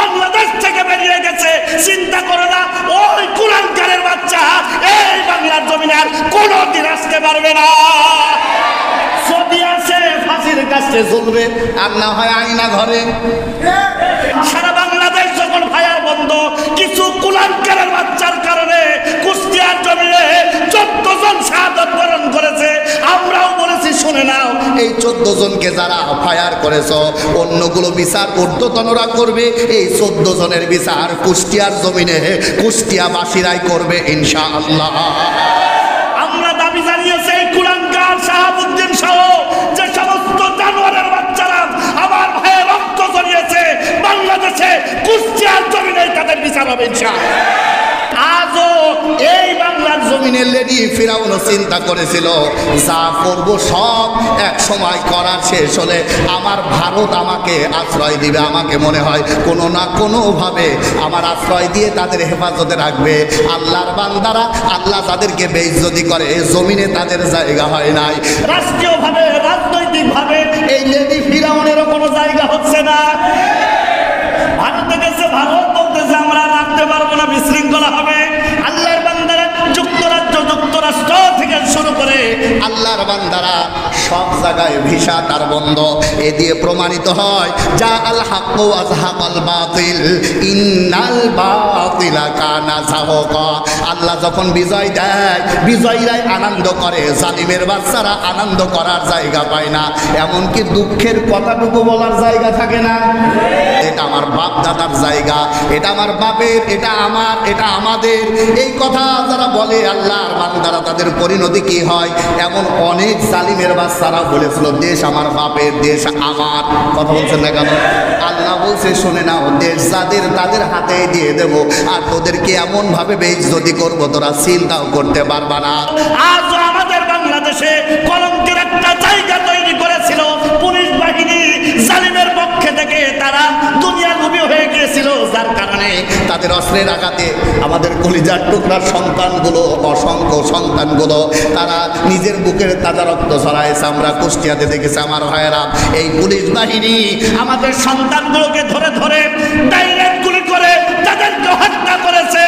বাংলাদেশ থেকে বেরিয়ে গেছে। চিন্তা করো না ওই কুলাঙ্গারের বাচ্চা এই বাংলার জমিনে আর কোনোদিন আসতে পারবে না। যদি আসে ফাঁসির কাছে ঝুলবে, আর না হয় আয়না ঘরে। সারা বাংলাদেশ যখন ফায়ার বন্ধ, কিছু কুলাঙ্গারের বাচ্চার কারণে কুষ্টিয়ার জমিনে 14 জন শাহাদাত বরণ করেছে। আমরাও বলেছি শুনে নাও, এই 14 জনকে যারা ফায়ার করেছ অন্যগুলো বিচার ঊর্ধ্বতনরা করবে, এই 14 জনের বিচার কুষ্টিয়ার জমিনে কুষ্টিয়াবাসীরাই করবে ইনশাআল্লাহ। আমরা দাবি জানিয়েছি এই কুলাঙ্গার শাহাবুদ্দিন সহ যে সমস্ত জানোয়ারের বাচ্চারা আমার ভাইয়ের রক্ত ঝরিয়েছে বাংলাদেশে কুষ্টিয়ার জমিনে তাদের বিচার হবে ইনশাআল্লাহ। আজও এই বাংলার জমিনে লেডি ফিরাউন চিন্তা করেছিল যা করবো সব এক সময় করার শেষ হলে আমার ভারত আমাকে আশ্রয় দিবে, আমাকে মনে হয় কোনো না কোনোভাবে আমার আশ্রয় দিয়ে তাদের হেফাজতে রাখবে। আল্লাহর বান্দারা, আল্লাহ তাদেরকে বেইজ্জতি করে, জমিনে তাদের জায়গা হয় নাই। রাষ্ট্রীয়ভাবে রাজনৈতিকভাবে এই লেডি ফিরাউনেরও কোনো জায়গা হচ্ছে না। ভারতে গেছে, ভারত বলতেছে আমরা রাখতে পারবো না, বিশৃঙ্খলা হবে। আল্লাহর বান্দারা যুক্তরাজ্য, যুক্তরাষ্ট্র থেকে শুরু করে আল্লাহর বান্দারা সব জায়গায় ভিসা তার বন্ধ। এ দিয়ে প্রমাণিত হয় যা আল হক ওয়া যাহাকাল বাতিল ইন্নাল বাতিলা কানা যাহুকা। আল্লাহ যখন বিজয় দেয়, বিজয়ীরাই আনন্দ করে, জালিমের বাচ্চারা আনন্দ করার জায়গা পায় না, এমনকি দুঃখের কথাটুকু বলার জায়গা থাকে না। এটা আমার বাপ দাদার জায়গা, এটা আমার বাপের, এটা আমার, এটা আমাদের, এই কথা যারা বলে আল্লাহর বান্দারা তাদের পরিণতি কি হয়? এমন অনেক জালিমের বাচ্চারা বলেছিল দেশ আমার বাপের, দেশ আমার। কথা বলছেন না কেন? আল্লাহ বলছে শুনে নাও, দেশ যাদের তাদের হাতে দিয়ে দেব, আর তোদেরকে এমন ভাবে বেইজ্জতি করবো তোরা চিন্তাও করতে পারবা না। আজ আমাদের বাংলাদেশে কলঙ্কের একটা জায়গা তৈরি করেছিল পুলিশ বাহিনী, জালিমের পক্ষে থেকে তারা দুনিয়া লোভী হয়ে গিয়েছিল, যার কারণে তাদের অস্ত্রের আঘাতে আমাদের কলিজার টুকরার সন্তানগুলো, অসংখ্য সন্তানগুলো তারা নিজের বুকের তাজা রক্ত ছড়াইছে। আমরা কুষ্টিয়াতে দেখেছি আমার ভাইয়েরা, এই পুলিশ বাহিনী আমাদের সন্তানগুলোকে ধরে ধরে ডাইরেক্ট গুলি করে তাদেরকে হত্যা করেছে।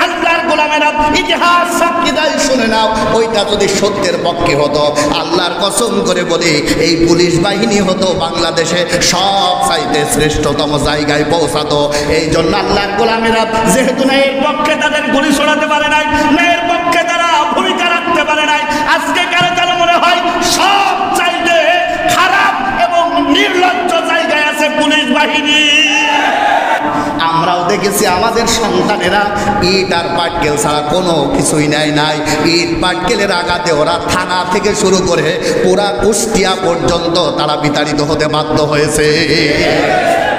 আল্লাহর গোলামেরা ইতিহাস সাক্ষী দেয়, শুনে নাও, ওইটা যদি সত্যের পক্ষে হতো, আল্লাহর কসম করে বলি এই পুলিশ বাহিনী হতো বাংলাদেশে সব চাইতে শ্রেষ্ঠতম জায়গায় পৌঁছাতো। এই জন্য আল্লাহর গোলামেরা যেহেতু ন্যায়ের পক্ষে তাদের গুলি ছড়াতে পারে নাই, ন্যায়ের পক্ষে তারা ভূমিকা রাখতে পারে নাই, আজকে কারো যেন মনে হয় সব চাইতে খারাপ এবং নির্লজ্জ জায়গায় আছে পুলিশ বাহিনী। আমরাও দেখেছি আমাদের সন্তানেরা ইট আর পাটকেল ছাড়া কোনো কিছুই নেয় নাই। ইট পাটকেলের আঘাতে ওরা থানা থেকে শুরু করে পুরা কুষ্টিয়া পর্যন্ত তারা বিতাড়িত হতে বাধ্য হয়েছে।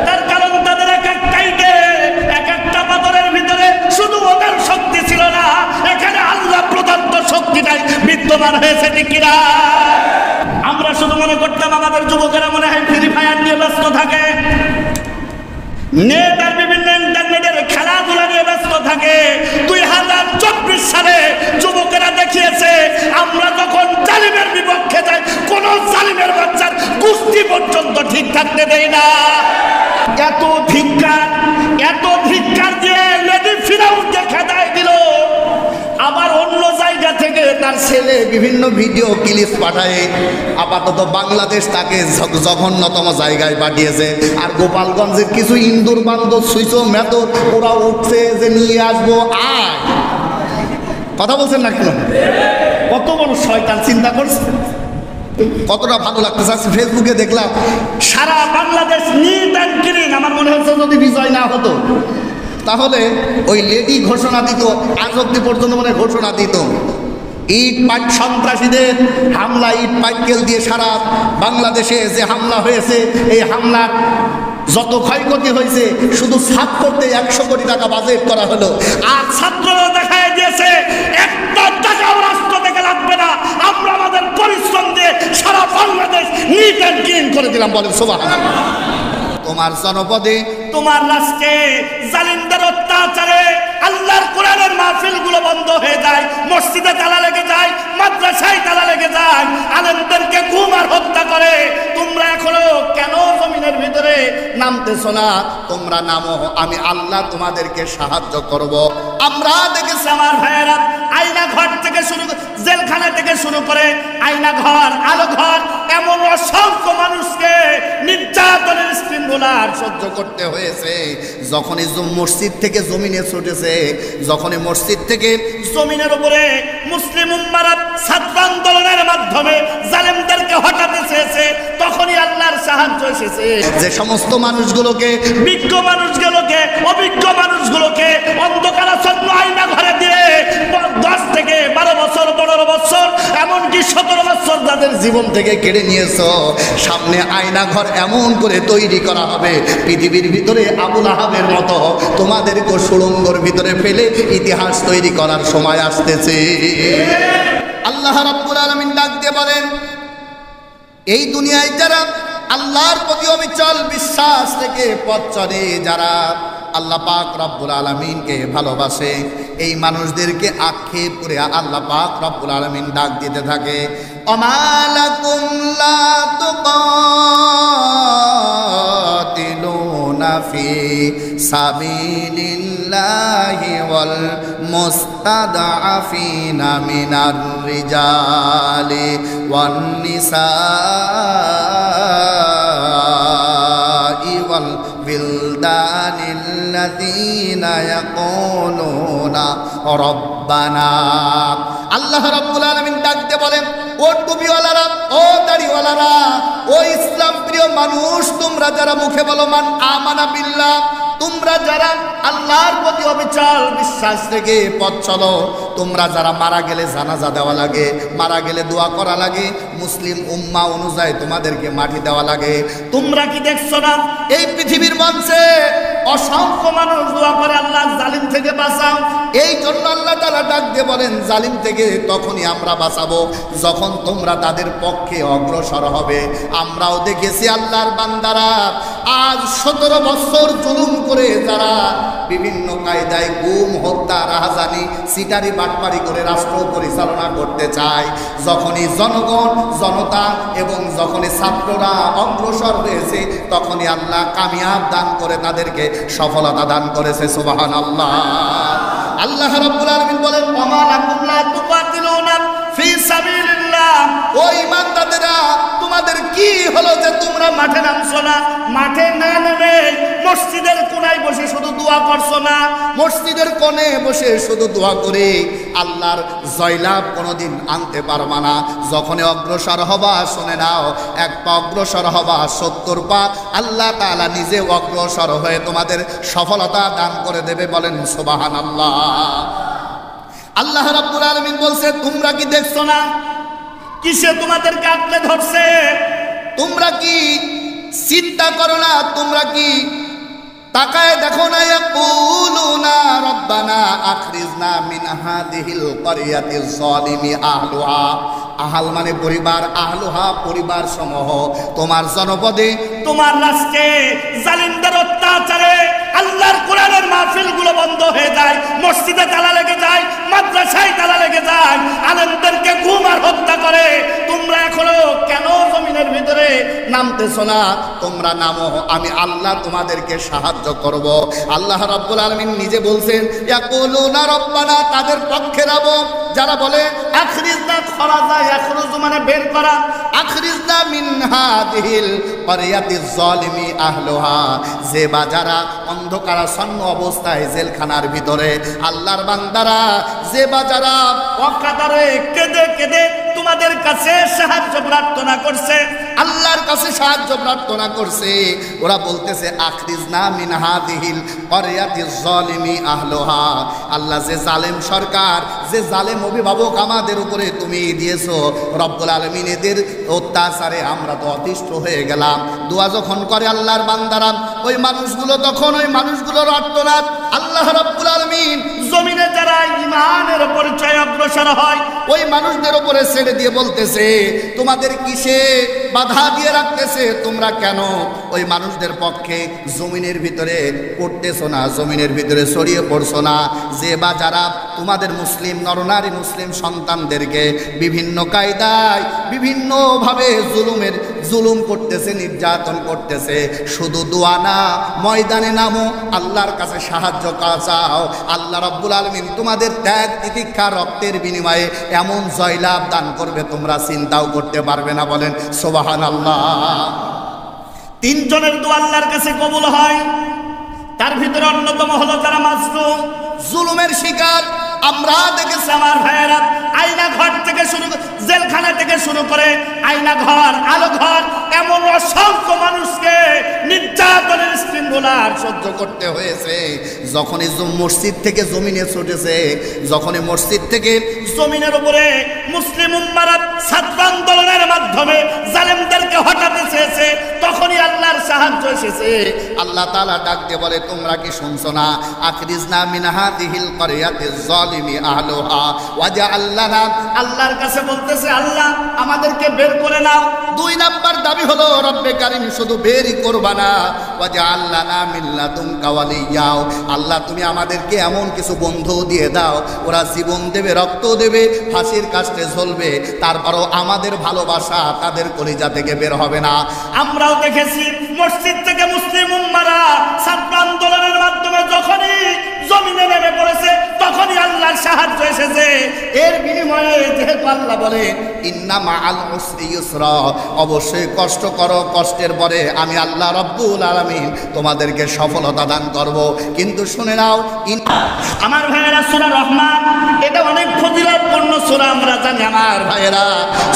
তার কারণ তাদের এক একটা পাথরের ভিতরে শুধু ওদের শক্তি ছিল না, এখানে আল্লাহ প্রদত্ত শক্তিটাই বিদ্যমান হয়েছে, ঠিক কিনা? আমরা শুধু মনে করতাম আমাদের যুবকেরা মনে হয় ফ্রি ফায়ার নিয়ে ব্যস্ত থাকে, নেট আর বিভিন্ন ইন্টারনেটের খেলাধুলা নিয়ে ব্যস্ত থাকে। 2024 সালে যুবকেরা দেখিয়েছে আমরা যখন জালিমের বিপক্ষে যাই কোন জালিমের বাচ্চার কুস্তি পর্যন্ত ঠিক থাকতে দেই না। এত ধিক্কার দিয়ে লেডি ফিরাউনকে খেদায় দিল। আবার অন্য জায়গা থেকে তার ছেলে বিভিন্ন ভিডিও ক্লিপ পাঠায়, আপাতত বাংলাদেশ তাকে জঘন্যতম জায়গায় পাঠিয়েছে। আর গোপালগঞ্জের কিছু ইন্দুর বান্দর সুইচ মেতো ওরা উঠছে যে নিয়ে আসবো আয়। কথা বলছেন না কেন? কত বড় শয়তান, চিন্তা করছে কতটা ভালো লাগতেছে। আজকে ফেসবুকে দেখলাম সারা বাংলাদেশ নিট অ্যান্ড ক্লিন। আমার মনে হচ্ছে যদি বিজয় না হতো তাহলে ওই লেডি ঘোষণা দিত, আজ অব্দি পর্যন্ত মানে ঘোষণা দিত ইট পাট সন্ত্রাসীদের হামলা, ইট পাটকেল দিয়ে সারা বাংলাদেশে যে হামলা হয়েছে, এই হামলার যত ক্ষয়ক্ষতি হয়েছে শুধু সাফ করতে 100 কোটি টাকা বাজেট করা হলো। আর ছাত্ররা দেখায় দিয়েছে একটা টাকাও রাষ্ট্র থেকে লাগবে না, আমরা আমাদের পরিশ্রম দিয়ে সারা বাংলাদেশ নিট অ্যান্ড ক্লিন করে দিলাম। বলেন সুবহানাল্লাহ। তোমার জনপদে, তোমার রাষ্ট্রে জালিমদের অত্যাচারে আল্লাহর কোরআনের মাহফিলগুলো বন্ধ হয়ে যায়, মসজিদে তালা লেগে যায়, মাদ্রাসায় তালা লেগে যায়, আলেমদেরকে গুম আর হত্যা করে। তোমরা এখনো কেন জমিনের ভিতরে নামতেছো না, তোমরা নামো, আমি আল্লাহ তোমাদেরকে সাহায্য করব। আমরা দেখেছি আমার ভাইয়েরা, আয়না ঘর থেকে শুরু, জেলখানা থেকে শুরু করে আয়না ঘর, আলো ঘর, এমন অসংখ্য মানুষকে নির্যাতনের স্ক্রিনগুলার সহ্য করতে হয়েছে। যখনই মসজিদ থেকে জমিনে ছুটেছে, যখনই মসজিদ থেকে জমিনের উপরে মুসলিম উম্মারা ছাত্র আন্দোলনের মাধ্যমে জালেমদেরকে হটাতে চেয়েছে, তখনই আল্লাহর সাহায্য এসেছে। যে সমস্ত মানুষগুলোকে, বিজ্ঞ মানুষগুলোকে, অভিজ্ঞ মানুষগুলোকে অন্ধকারাচ্ছন্ন আয়না ঘরে দিয়ে 10 থেকে 12 বছর, 15 বছর, এমনকি 17 বছর যাদের জীবন থেকে কেড়ে নিয়েছো, সামনে আয়না ঘর এমন করে তৈরি করা হবে, পৃথিবীর ভিতরে আবুল আহাবের মতো তোমাদেরকে সুড়ঙ্গর ভিতরে ফেলে ইতিহাস তৈরি করার সময় আসতেছে। আল্লাহ রাব্বুল আলামিন ডাক দিয়ে বলেন, এই দুনিয়ায় যারা আল্লাহর প্রতি অবিচল বিশ্বাস থেকে পথ চলে, যারা আল্লাহ পাক রব্বুল আলামিনকে ভালোবাসে, এই মানুষদেরকে আক্ষেপ করে আল্লাহ পাক রব্বুল আলামিন ডাক দিতে থাকে, অমালাকুম লা তুকাতিলুনা ফি সাবিলিল্লাহি ওয়াল মুস্তাদআফিনা মিনার রিজালি ওয়ান নিসাই ওয়াল বিলদানিল্লাযীনা ইয়াকুলুনা রব্বানা। আল্লাহ রাব্বুল আলামিন ডাকতে বলেন, ও টুপিওয়ালারা, ও দাড়িওয়ালারা, ও ইসলাম প্রিয় মানুষ, তোমরা যারা মুখে বলো মান আমানা বিল্লাহ, তোমরা যারা আল্লাহর প্রতি অবিচল বিশ্বাস থেকে পথ চলো, তোমরা যারা মারা গেলে জানাজা দেওয়া লাগে, মারা গেলে দোয়া করা লাগে, মুসলিম উম্মাহ অনুযায়ী তোমাদেরকে মাটি দেওয়া লাগে, তোমরা কি দেখছো না এই পৃথিবীর মঞ্চে অসংখ্য মানুষ দোয়া করে আল্লাহ জালিম থেকে বাঁচাও। এই জন্য আল্লাহ তাআলা ডাক দিয়ে বলেন, জালিম থেকে তখনই আমরা বাঁচাবো যখন তোমরা তাদের পক্ষে অগ্রসর হবে। আমরাও দেখেছি আল্লাহর বান্দারা আজ 17 বছর জুলুম করে যারা বিভিন্ন কায়দায় গুম, হত্যা, রাহাজানি, সিটারি, বাটপারি করে রাষ্ট্র পরিচালনা করতে চায়, যখনই জনগণ, জনতা এবং যখনই ছাত্ররা অগ্রসর হয়েছে, তখনই আল্লাহ কামিয়াব দান করে তাদেরকে সফলতা দান করেছে। সুবহানাল্লাহ। আল্লাহ রাব্বুল আলামিন বলেন, ওমা লাকুম লা তুকাতিলুনা ফি সাবিলিল্লাহ, ও ঈমানদারেরা, তোমাদের কি হলো যে তোমরা মাঠে নামছো না? মাঠে না নেমে মসজিদের কোণায় বসে শুধু দোয়া করছো না? মসজিদের কোণে বসে শুধু দোয়া করে আল্লাহর জয়লাভ কোনোদিন আনতে পারবা না। যখনই অগ্রসর হবা, শুনে নাও, এক পা অগ্রসর হবা, 70 পা আল্লাহ তাআলা নিজে অগ্রসর হয়ে তোমাদের সফলতা দান করে দেবে। বলেন সুবহানাল্লাহ। আল্লাহ রাব্বুল আলামিন বলছে, তোমরা কি দেখছো না কিসে তোমাদেরকে আঁকড়ে ধরছে? তোমরা কি চিন্তা করো না? তোমরা কি তাকায় দেখো না? ইয়াকুলুনা রব্বানা আখরিজনা মিন হাযিহিল ক্বরিয়াতিজ যালিমি আহলুহা। আহাল মানে পরিবার, আহলুহা পরিবার সমূহ। তোমার জনপদে, তোমার রাষ্ট্রে জালিমদের অত্যাচারে আল্লাহর কোরআনের মাহফিলগুলো বন্ধ হয়ে যায়, মসজিদে তালা লেগে যায়, মাদ্রাসায় তালা লেগে যায়, আলেমদেরকে গুম আর হত্যা করে। তোমরা এখনো কেন জমিনের ভিতরে নামতেছো না? তোমরা নামো, আমি আল্লাহ তোমাদেরকে সাহায্য করব। আল্লাহ রাব্বুল আলামিন নিজে বলছেন, ইয়াকুলুনা রব্বানা, তাদের পক্ষে নামো যারা বলে আখরিজনা, খরাজা ইয়াখরুজু মানে বের করা, আখরিজনা মিন হাযিহিল ক্বরিয়াতিজ যালিমি আহলুহা, যে বা যারা অন্ধকারাচ্ছন্ন অবস্থায় জেলখানার ভিতরে, আল্লাহর বান্দারা যে বা যারা অকাতরে কেঁদে কেঁদে তোমাদের কাছে সাহায্য প্রার্থনা করছে, আল্লাহর কাছে সাহায্য প্রার্থনা করছে, ওরা বলতেছে আখরিজনা মিন হাযিহিল ক্বরিয়াতিজ যালিমি আহলুহা। আল্লাহ, যে জালেম সরকার, যে জালেম অভিভাবক আমাদের উপরে তুমি দিয়েছো, রব্বুল আলামিন এদের অত্যাচারে আমরা তো অতিষ্ঠ হয়ে গেলাম। দোয়া যখন করে আল্লাহর বান্দারা, ওই মানুষগুলো, তখন ওই মানুষগুলোর আর্তনাদ আল্লাহ রাব্বুল আলামিন জমিনে যারা ঈমানের পরিচয় অগ্রসর হয়, ওই মানুষদের উপরে ছেড়ে দিয়ে বলতেছে, তোমাদের কিসে বাধা দিয়ে রাখতেছে? তোমরা কেন ওই মানুষদের পক্ষে জমিনের ভিতরে পড়তেছো না, জমিনের ভিতরে ছড়িয়ে পড়ছো না? যে বা যারা তোমাদের মুসলিম নরনারী, মুসলিম সন্তানদেরকে বিভিন্ন কায়দায়, বিভিন্নভাবে জুলুম করতেছে, নির্যাতন করতেছে, শুধু দোয়া না, ময়দানে নামো, আল্লাহর কাছে সাহায্য চাও। আল্লাহ রাব্বুল আলামিন তোমাদের ত্যাগ তিতিক্ষা রক্তের বিনিময়ে এমন জয়লাভ দান করবে তোমরা চিন্তাও করতে পারবে না। বলেন সুবহানাল্লাহ। তিনজনের দোয়া আল্লাহর কাছে কবুল হয়, তার ভিতরে অন্যতম হলো যারা মাজলুম, জুলুমের শিকার। আমরা দেখেছি আমার ভাইয়েরা, আয়না ঘর থেকে শুরু করে, জেলখানা থেকে শুরু করে আয়না ঘর, আলো ঘর, এমন অসংখ্য মানুষকে নির্যাতনের শৃঙ্খলার সহ্য করতে হয়েছে। যখনই মসজিদ থেকে জমিনে ছুটেছে, যখনই মসজিদ থেকে জমিনের উপরে মুসলিম উম্মারা ছাত্র আন্দোলনের মাধ্যমে জালেমদেরকে হটাতে চেয়েছে, তখনই আল্লাহর সাহায্য এসেছে। আল্লাহ তাআলা ডাক দিয়ে বলে, তোমরা কি শুনছো না? আখরিজনা মিন হাযিহিল ক্বরিয়াতিজ যালিমি আহলুহা ওয়াজআল লানা। আল্লাহর কাছে বলতেছে, আল্লাহ আমাদেরকে বের করে নাও। 2 নাম্বার দাবি হলো রব্বে কারীম শুধু বেরই করবা না, ওয়াজআল লানা মিন লাদুনকা ওয়ালিয়্যা। আল্লাহ তুমি আমাদেরকে এমন কিছু বন্ধু দিয়ে দাও, ওরা জীবন দেবে, রক্ত দেবে, ফাঁসির কাস্টে ঝুলবে, তারপরও আমাদের ভালোবাসা তাদের কলিজা থেকে বের হবে না। আমরাও দেখেছি মসজিদ থেকে মুসলিম উম্মারা ছাত্র আন্দোলনের মাধ্যমে যখনই জমিনে নেমে পড়েছে, তখনই আল্লাহর সাহায্য এসেছে। এর বিনিময়ে যেহেতু আল্লাহ বলে ইন্না মাআল উসরি ইউসরা, অবশ্যই কষ্ট করো, কষ্টের পরে আমি আল্লাহ রাব্বুল আলামিন তোমাদেরকে সফলতা দান করব। কিন্তু শুনে নাও, আমার ভাইয়েরা, সূরা রহমান এটা অনেক ফজিলতপূর্ণ সূরা, আমরা জানি। আমার ভাইয়েরা,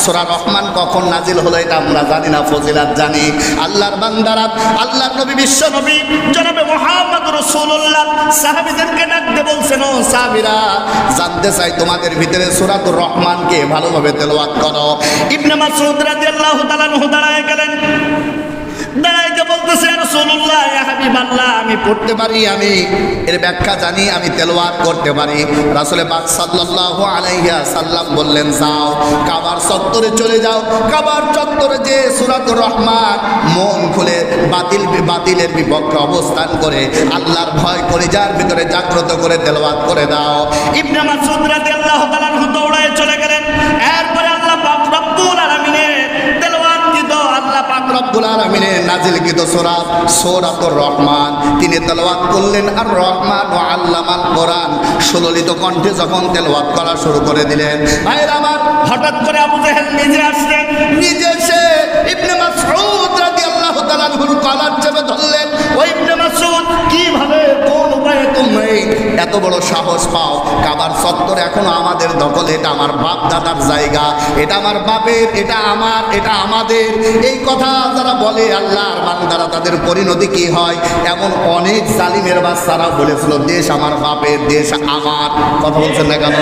সূরা রহমান কখন নাজিল হলো এটা আমরা জানি না, ফজিলত জানি। আল্লাহর বান্দারা, আল্লাহর নবী, বিশ্ব নবী জনাবে মুহাম্মদ রাসূলুল্লাহ সাহাবীদেরকে ডাকতে বলছেন, ও সাহাবীরা, জানতে চাই তোমাদের ভিতরে সূরাতুর রহমানকে ভালোভাবে তেলাওয়াত করো। ইবনে মাসউদ রাদিয়াল্লাহু তাআলা আনহু দাঁড়ায় গেলেন, দাঁড়ায় বলতেছে, রাসূলুল্লাহ, ইয়া হাবিবাল্লাহ, আমি পড়তে পারি, আমি এর ব্যাখ্যা জানি, আমি তেলাওয়াত করতে পারি। রাসূল পাক সাল্লাল্লাহু আলাইহি ওয়াসাল্লাম বললেন, যাও কাবার চত্বরে চলে যাও, কাবার চত্বরে যে সূরাতুর রহমান মন খুলে বাতিলের বিপক্ষে অবস্থান করে আল্লাহর ভয় করে যার ভিতরে জাগ্রত করে তেলাওয়াত করে দাও। ইবনে মাসউদ রাদিয়াল্লাহু তাআলা আনহু দৌড়ায় চলে গেলেন। এরপরে আল্লাহ পাক রব্বুল আলামিনের তেলাওয়াতকৃত, আল্লাহ পাক রব্বুল আলামিনের নাজিলকৃত সূরা সূরাতুর রহমান তিনি তেলাওয়াত করলেন। আর রহমান ও আল্লামাল কোরআন সুললিত কণ্ঠে যখন তেলাওয়াত করা শুরু করে দিলেন, ভাইরা আমার, হঠাৎ করে আবু জেহেল নিজে আসলেন, নিজে এসে ইবনে মাসউদ রাদিয়াল্লাহু তাআলা আনহুর কলার চেপে ধরলেন। ওই ইবনে মাসউদ, কিভাবে, কোন উপায়ে তুমি এত বড় সাহস পাও? কাবার চত্বর এখনো আমাদের দখলে, এটা আমার বাপ দাদার জায়গা, এটা আমার বাপের, এটা আমার, এটা আমাদের। এই কথা যারা বলে আল্লাহর বান্দারা, তাদের পরিণতি কি হয়? এমন অনেক জালিমের বাচ্চারা বলেছিল, দেশ আমার বাপের, দেশ আমার। কথা বলছেন না কেন?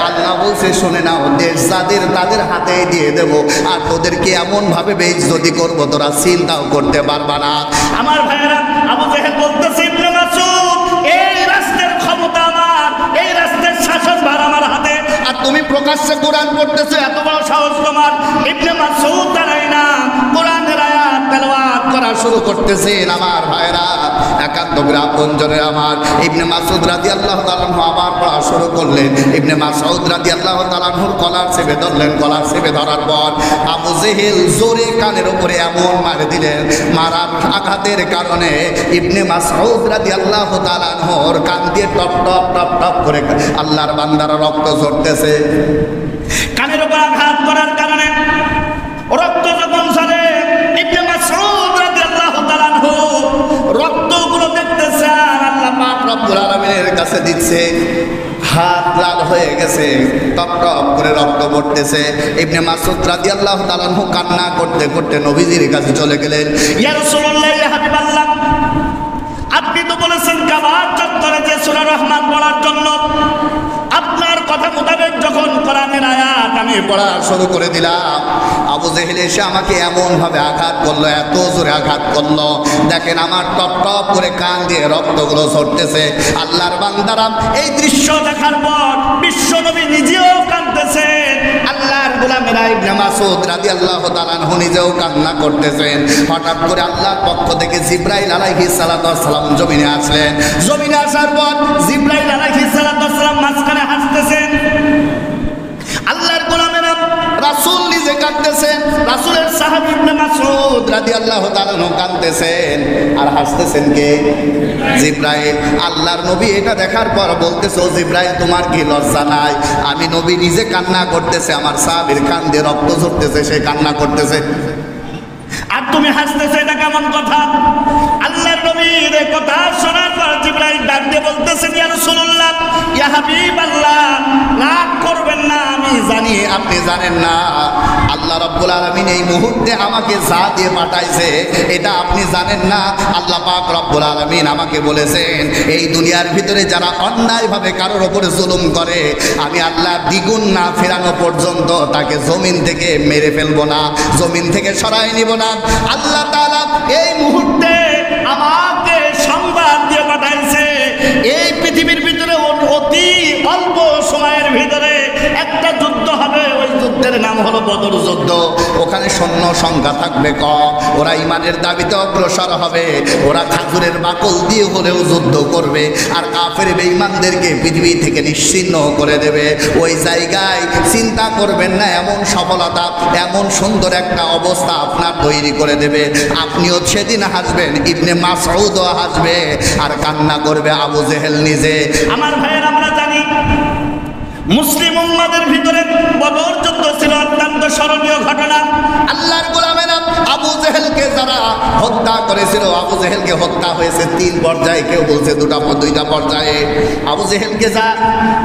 আল্লাহ বলছে, শুনে নাও, দেশ যাদের তাদের হাতে দিয়ে দেব, আর তোদেরকে এমন ভাবে বেইজ্জতি করবো তোরা চিন্তাও করতে পারবা না। আমার ভাইয়েরা, আবু জেহেল বলতেছে, ইবনে মাসউদ, এই রাষ্ট্রের ক্ষমতা আমার, এই রাষ্ট্রের শাসনভার আমার হাতে, আর তুমি প্রকাশ্যে কোরআন পড়তেছো, এত বড় সাহস তোমার? ইবনে মাসউদ দাঁড়ায় না, কোরআনের আয়াত তেলাওয়াত করা শুরু করতেছেন। আমার ভাইরা, একান্ত আপনজনের আমার, ইবনে মাসউদ রাদিয়াল্লাহু তাআলা আনহু আবার পড়া শুরু করলেন। ইবনে মাসউদ রাদিয়াল্লাহু তাআলা আনহুর কলার চেপে ধরলেন। কলার চেপে ধরার পর আবু জেহেল জোরে কানের উপরে এমন মার দিলেন, মারার আঘাতের কারণে ইবনে মাসউদ রাদিয়াল্লাহু তাআলা আনহুর কান দিয়ে টপ টপ টপ টপ করে আল্লাহর বান্দারা রক্ত ঝরতেছে। কানের উপর আঘাত করার কারণে রক্ত যখন ঝরে, ইবনে মাসউদ রাদিয়াল্লাহু তাআলা আনহু রক্তগুলো দেখতেছে, আর আল্লাহ পাক রব্বুল আলামিনের কাছে দিচ্ছে। হাত লাল হয়ে গেছে, টপ টপ করে রক্ত পড়তেছে। ইবনে মাসউদ রাদিয়াল্লাহু তাআলা আনহু কান্না করতে করতে নবীজির কাছে চলে গেলেন। ইয়া রাসূলুল্লাহ, ইয়া হাবিবাল্লাহ, আপনি তো বলেছেন কাবার চত্বরে যে সূরা রহমান পড়ার জন্য। আপনার কথা মোতাবেক যখন কোরআনের আয়াত আমি পড়া শুরু করে দিলাম, আবু জেহেল এসে আমাকে এমন ভাবে আঘাত করলো, এত জোরে আঘাত করলো, দেখেন আমার টপ টপ করে কান দিয়ে রক্তগুলো ঝরতেছে। আল্লাহর বান্দারা, এই দৃশ্য দেখার পর বিশ্ব নবী নিজেও কাঁদতেছে, আল্লাহর গোলামেরা ইবনে মাসউদ রাদিয়াল্লাহু তাআলা আনহু নিজেও কান্না করতেছেন। হঠাৎ করে আল্লাহর পক্ষ থেকে জিবরাইল আলাইহিস সালাতু ওয়াস সালাম জমিনে আসলেন। জমিনে আসার পর জিবরাইল আলাইহিস সালাতু ওয়াস সালাম মাঝখানে হাসতেছেন। আল্লাহর গোলামেরা, রাসূল নিজে কাঁদতেছেন, রাসূলের সাহাবী ইবনে মাসউদ রাদিয়াল্লাহু তাআলা কাঁদতেছেন, আর হাসতেছেন কে? জিবরাইল। আল্লাহর নবী এটা দেখার পর বলতেছে, ও জিবরাইল তোমার কি লজ্জা নাই? আমি নবী নিজে কান্না করতেছে, আমার সাহাবীর কান দিয়ে রক্ত ঝরতেছে, সে কান্না করতেছে, আর তুমি হাসতেছো, এটা কেমন কথা? আল্লাহর নবীর এই কথা শোনার পর জিবরাইল ডাক দিয়ে বলতেছেন, ইয়া রাসূলুল্লাহ, ইয়া হাবিবাল্লাহ, রাগ করবেন না, আমি জানি আপনি জানেন না আল্লাহ রাব্বুল আলামিন এই মুহূর্তে আমাকে যা দিয়ে পাঠাইছে এটা আপনি জানেন না। আল্লাহ পাক রব্বুল আলামিন আমাকে বলেছেন, এই দুনিয়ার ভিতরে যারা অন্যায়ভাবে কারোর উপরে জুলুম করে, আমি আল্লাহ দ্বিগুণ না ফেরানো পর্যন্ত তাকে জমিন থেকে মেরে ফেলবো না, জমিন থেকে সরাই নিব না। আল্লাহ তাআলা এই মুহূর্তে আমাকে সংবাদ দিয়ে পাঠাইছে, এই পৃথিবীর ভিতরে অতি অল্প সময়ের ভিতরে একটা যুদ্ধ হবে, ওই যুদ্ধের নাম হলো বদর যুদ্ধ। ওখানে সৈন্য সংখ্যা থাকবে কম, ওরা ইমানের দাবিতে অগ্রসর হবে, ওরা খাজুরের বাকল দিয়ে হলেও যুদ্ধ করবে, আর কাফের বেঈমানদেরকে পৃথিবী থেকে নিশ্চিহ্ন করে দেবে। ওই জায়গায় চিন্তা করবেন না, এমন সফলতা, এমন সুন্দর একটা অবস্থা আপনার তৈরি করে দেবে, আপনিও সেদিন হাসবেন, ইবনে মাসউদও হাসবে, আর কান্না করবে আবু জেহেল নিজে। আমার ভাইয়ের, আমরা জানি মুসলিম উম্মাদের ভিতরে বদর যুদ্ধ ছিল অত্যন্ত স্মরণীয় ঘটনা। আল্লাহর গোলামেরা আবু জেহেলকে যারা হত্যা করেছিল, আবু জেহেলকে হত্যা হয়েছে 3 পর্যায়ে, কেউ বলছে 2টা পর্যায়ে। আবু জেহেলকে যা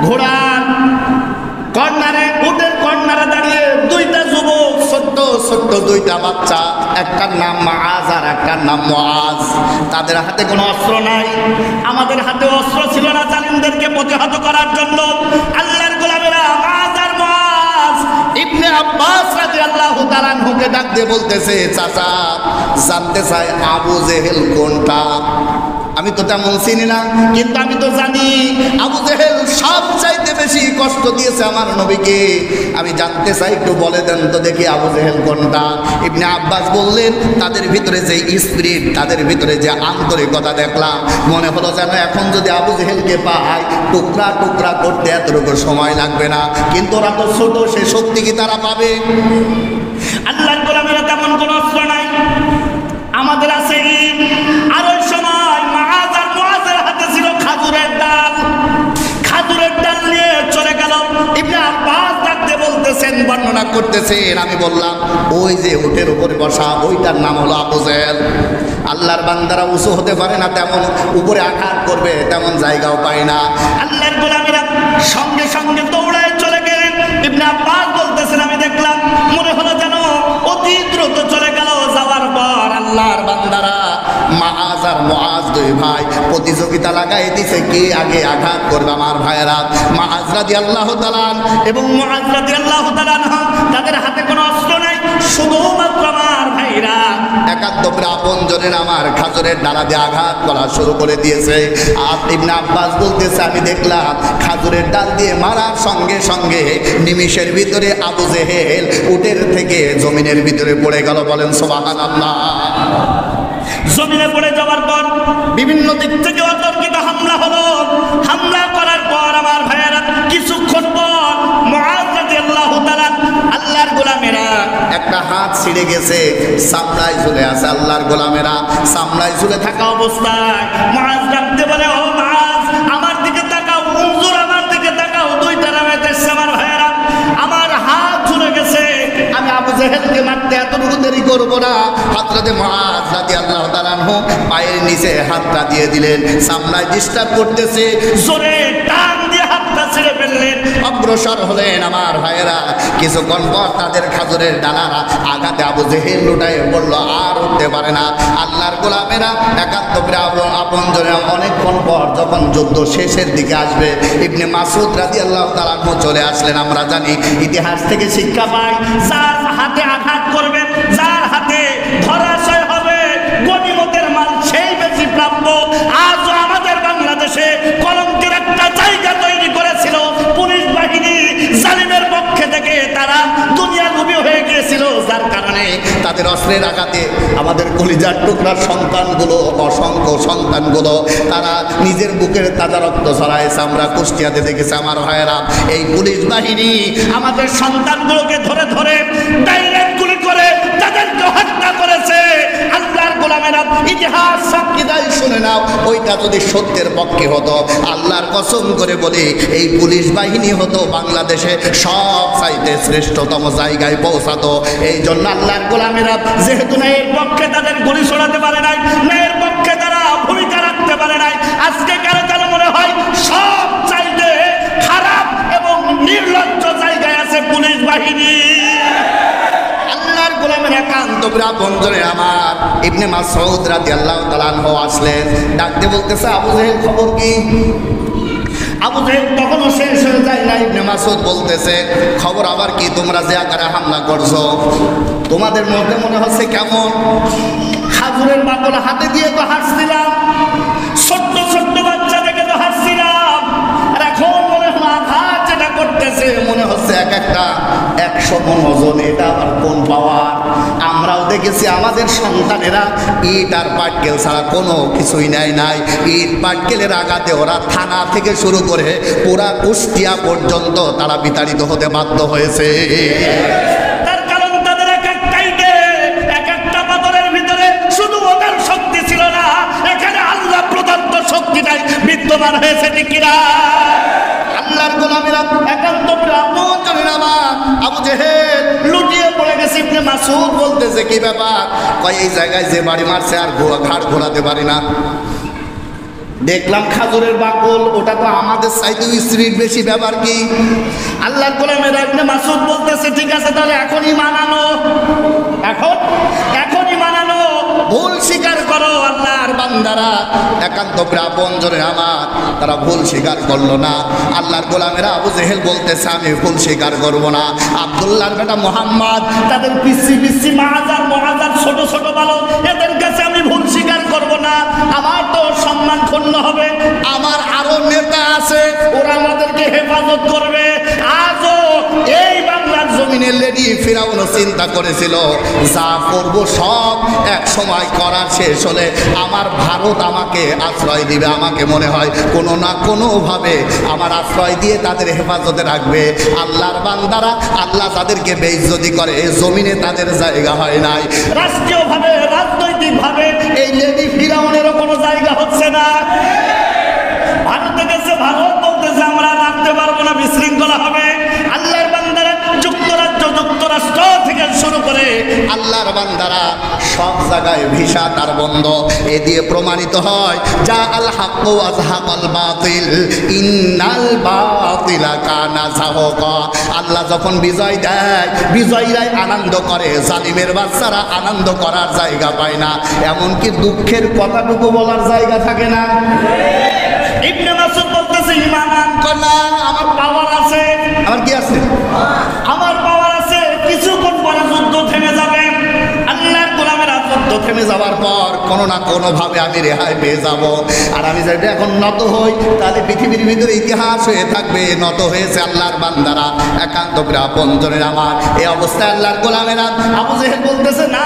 ঘোড়ার কর্নারে, উটের কর্নারে দাঁড়িয়ে 2টা যুবক, ছোট্ট ছোট্ট 2টা বাচ্চা, একটার নাম মাআজ আর একটার নাম মুআজ, তাদের হাতে কোনো অস্ত্র নাই, আমাদের হাতে অস্ত্র ছিল না জালিমদেরকে প্রতিহত করার জন্য। আল্লাহর গোলামেরা মাআজ আর মুআজ, ইবনে আব্বাস রাদিয়াল্লাহু তাআলা আনহুকে ডাক দিয়ে বলতেছে, চাচা জানতে চাই আবু জেহেল কোনটা? আমি তো তেমন চিনি না, কিন্তু আমি তো জানি আবু জেহেল সবচাইতে বেশি কষ্ট দিয়েছে আমার নবীকে। আমি জানতে চাই, একটু বলে দেন তো দেখি আবু জেহেল কোনটা? ইবনে আব্বাস বললেন, তাদের ভিতরে যে স্পিরিট, তাদের ভিতরে যে আন্তরিকতা দেখলাম, মনে হলো যেন এখন যদি আবু জেহেলকে পাই, টুকরা টুকরা করতে এতটুকু সময় লাগবে না, কিন্তু ওরা তো ছোট, সে শক্তি কি তারা পাবে? আল্লাহর গোলামেরা তেমন কোনো অস্ত্র নাই, আমাদের আছে ঈদ। আর ওই সময় মাআজ আর মুআজের হাতে ছিল খাজুরের ডাল, খাজুরের ডাল নিয়ে চলে গেল। ইবনে আব্বাস ডাকতে বলতেছেন, বর্ণনা করতেছেন, আমি বললাম ওই যে উটের উপরে বসা, ওইটার নাম হলো আবু জেহেল। আল্লাহর বান্দারা উঁচু হতে পারে না, তেমন উপরে আঘাত করবে তেমন জায়গাও পায় না। আল্লাহর গোলামেরা সঙ্গে সঙ্গে দৌড়ায় চলে গেলেন। ইবনে আব্বাস বলতেছেন, আমি দেখলাম মনে হলো যেন অতি দ্রুত চলে গেল। যাওয়ার পর আল্লাহর বান্দারা মাআজ আর মুআজ 2 ভাই প্রতিযোগিতা লাগাই দিছে, কে আগে আঘাত করবে। আমার ভাইয়েরা, মাআজ রাদিয়াল্লাহু তাআলা এবং মুআজ রাদিয়াল্লাহু তাআলা তাদের হাতে কোনো অস্ত্র নাই, শুধুমাত্র আমার ভাইরা একাত্তরে আপনজনের আমার খাজুরের ডালা দিয়ে আঘাত করা শুরু করে দিয়েছে। আর ইবনে আব্বাস বলতেছে, আমি দেখলাম খাজুরের ডাল দিয়ে মারার সঙ্গে সঙ্গে নিমিষের ভিতরে আবু জেহেল উটের থেকে জমিনের ভিতরে পড়ে গেল। বলেন সুবহানাল্লাহ। জমিনে পড়ে যাওয়ার পর বিভিন্ন দিক থেকে অতর্কিত হামলা হলো। হামলা করার পর আমার ভাইয়েরা কিছুক্ষণ পর মুআজ রাদিয়াল্লাহু তাআলা, আল্লাহর গোলামেরা, একটা হাত ছিঁড়ে গেছে, সামলায় ঝুলে আছে। আল্লাহর গোলামেরা সামলায় ঝুলে থাকা অবস্থায় মুআজ ডাকতে বলে, ও মুআজ, আমার দিকে তাকাও, উনজুর, আমার দিকে তাকাও। 2টা রামে দেখছে আমার ভাইয়েরা, আমার হাত ঝুলে গেছে, আমি আবু জেহেলকে মারতে এতটুকু দেরি করবো না। হযরতে মুআজ রাদিয়াল্লাহু তাআলা আনহু পায়ের নিচে হাতটা দিয়ে দিলেন, সামলায় ডিস্টার্ব করতেছে, জোরে টান দিয়ে হাতটা ছেড়ে ফেললেন, অগ্রসর হলেন। আমার ভাইয়েরা কিছুক্ষণ পর তাদের খাজুরের ডালারা আঘাতে আবু জেহেল লুটায় পড়লো, আর উঠতে পারে না। আল্লাহর গোলামেরা একাত্তরে আপনজনে অনেকক্ষণ পর যখন যুদ্ধ শেষের দিকে আসবে, ইবনে মাসউদ রাদিয়াল্লাহু তাআলা আনহু চলে আসলেন। আমরা জানি ইতিহাস থেকে শিক্ষা পাই, যার হাতে আঘাত করবে, যার হাতে ধরাশয় হবে গনিমতের মাল, সেই বেশি প্রাপ্য। আজও আমাদের বাংলাদেশে কলঙ্কের একটা জায়গা তৈরি করেছিল পুলিশ বাহিনী, জালিমের পক্ষে থেকে তারা দুনিয়া লোভী হয়ে গিয়েছিল, যার কারণে তাদের অস্ত্রের আঘাতে আমাদের কলিজার টুকরার সন্তানগুলো, অসংখ্য সন্তানগুলো তারা নিজের বুকের তাজা রক্ত ছড়াইছে। আমরা কুষ্টিয়াতে দেখেছি আমার ভাইয়েরা, এই পুলিশ বাহিনী আমাদের সন্তানগুলোকে ধরে ধরে ডাইরেক্ট গুলি করে তাদেরকে হত্যা করেছে। আল্লাহর গোলামেরা, ইতিহাস সাক্ষী দেয়, শুনে নাও, ওইটা যদি সত্যের পক্ষে হতো, আল্লাহর কসম করে বলি এই পুলিশ বাহিনী হতো বাংলাদেশে সব চাইতে শ্রেষ্ঠতম জায়গায় পৌঁছাতো। এই জন্য আল্লাহর গোলামেরা, যেহেতু ন্যায়ের পক্ষে তাদের গুলি ছড়াতে পারে নাই, ন্যায়ের পক্ষে তারা ভূমিকা রাখতে পারে নাই, আজকে কারো যেন মনে হয় সব চাইতে খারাপ এবং নির্লজ্জ জায়গায় আছে পুলিশ বাহিনী। আল্লাহর গোলামের একান্ত বন্ধনে আমার ইবনে মাসউদ রাদিয়াল্লাহু তাআলা আনহু আসলেন, ডাকতে বলতেছে, আবু জাহেল খবর কি? আবু জাহেল তখনও শেষ হয়ে যায় না। ইবনে মাসউদ বলতেছে, খবর আবার কি? তোমরা যে আকারে হামলা করছো, তোমাদের মধ্যে মনে হচ্ছে কেমন? খাজুরের বাকল হাতে দিয়ে তো হাসছিলাম, ছোট্ট ছোট্ট বাচ্চা দেখে তো হাসছিলাম, আর এখন মনে হয় আঘাত যেটা করতেছে মনে হচ্ছে এক একটা 100 মণ ওজন। এটা আবার কোন পাওয়ার? আমরাও দেখেছি আমাদের সন্তানেরা ইট আর পাটকেল ছাড়া কোনো কিছুই নেয় নাই। ইট পাটকেলের আঘাতে ওরা থানা থেকে শুরু করে পুরা কুষ্টিয়া পর্যন্ত তারা বিতাড়িত হতে বাধ্য হয়েছে। তার কারণ তাদের এক একটাই এক একটা পাথরের ভিতরে শুধু ওদের শক্তি ছিল না, এখানে আল্লাহ প্রদত্ত শক্তিটাই বিদ্যমান হয়েছে, ঠিক কিনা? আল্লাহর গোলামেরা, একান্ত ব্রাহ্মণ আবু জেহেল লুটিয়ে পড়ে গেছে। ইবনে মাসউদ বলতেছে, কি ব্যাপার? কয়, এই জায়গায় যে বাড়ি মারছে আর ঘাড় ঘোরাতে পারি না। দেখলাম খাজুরের বাকল, ওটা তো আমাদের চাইতে স্পিড বেশি, ব্যাপার কি? আল্লাহর গোলামেরা, ইবনে মাসউদ বলতেছে, ঠিক আছে তাহলে এখনই মানানো, এখনই মানানো, ভুল স্বীকার করো। আল্লাহর বান্দারা, একান্ত ব্রাহ্মণজনের আমার, তারা ভুল স্বীকার করলো না। আল্লাহর গোলামেরা, আবু জেহেল বলতেছে, আমি ভুল স্বীকার করবো না। আব্দুল্লাহর বেটা মোহাম্মদ, তাদের পিসি মাহাজার ছোট ছোট বালক, এদের কাছে আমি ভুল স্বীকার করব না, আমার তো সম্মান ক্ষুণ্ণ হবে। আমার আরো নেতা আছে, ওরা আমাদেরকে হেফাজত করবে। আজও এই বাংলার জমিনে লেডি ফিরাউন চিন্তা করেছিল, যা করবো সব এক সময় করার শেষ হলে আমার ভারত আমাকে আশ্রয় দিবে। আমাকে মনে হয় কোনো না কোনোভাবে আমার আশ্রয় দিয়ে তাদের হেফাজতে রাখবে। আল্লাহর বান্দারা, আল্লাহ তাদেরকে বেইজ্জতি করে, জমিনে তাদের জায়গা হয় নাই। রাষ্ট্রীয়ভাবে, রাজনৈতিকভাবে এই লেডি ফিরাউনেরও কোনো জায়গা হচ্ছে না। ভারতে গেছে, ভারত বলতেছে আমরা রাখতে পারবো না, বিশৃঙ্খলা হবে। আল্লাহর বান্দারা যুক্তরাজ্য, যুক্তরাষ্ট্র থেকে শুরু করে আল্লাহর বান্দারা সব জায়গায় ভিসা তার বন্ধ। এ দিয়ে প্রমাণিত হয়, যা আল হক ওয়া যাহাকাল বাতিল ইন্নাল বাতিলা কানা যাহুকা। আল্লাহ যখন বিজয় দেয়, বিজয়ীরাই আনন্দ করে, জালিমের বাচ্চারা আনন্দ করার জায়গা পায় না, এমনকি দুঃখের কথাটুকু বলার জায়গা থাকে না। ইবনে মাসউদ বলতেছে, ঈমান আনকর না, আমার পাওয়ার আছে। আমার কি আছে? আমার পাওয়ার আছে, কিছুক্ষণ পরে যুদ্ধ থেমে যাবে। আল্লাহর গোলামেরা, যুদ্ধ থেমে যাওয়ার পর কোনো না কোনোভাবে আমি রেহাই পেয়ে যাব। আর আমি যদি এখন নত হই, তাহলে পৃথিবীর ভিতরে ইতিহাস হয়ে থাকবে, নত হয়েছে আল্লাহর বান্দারা, একান্ত ব্রাহ্মণজনের আমার। এই অবস্থায় আল্লাহর গোলামেরা, আবু জেহেল বলতেছে, না,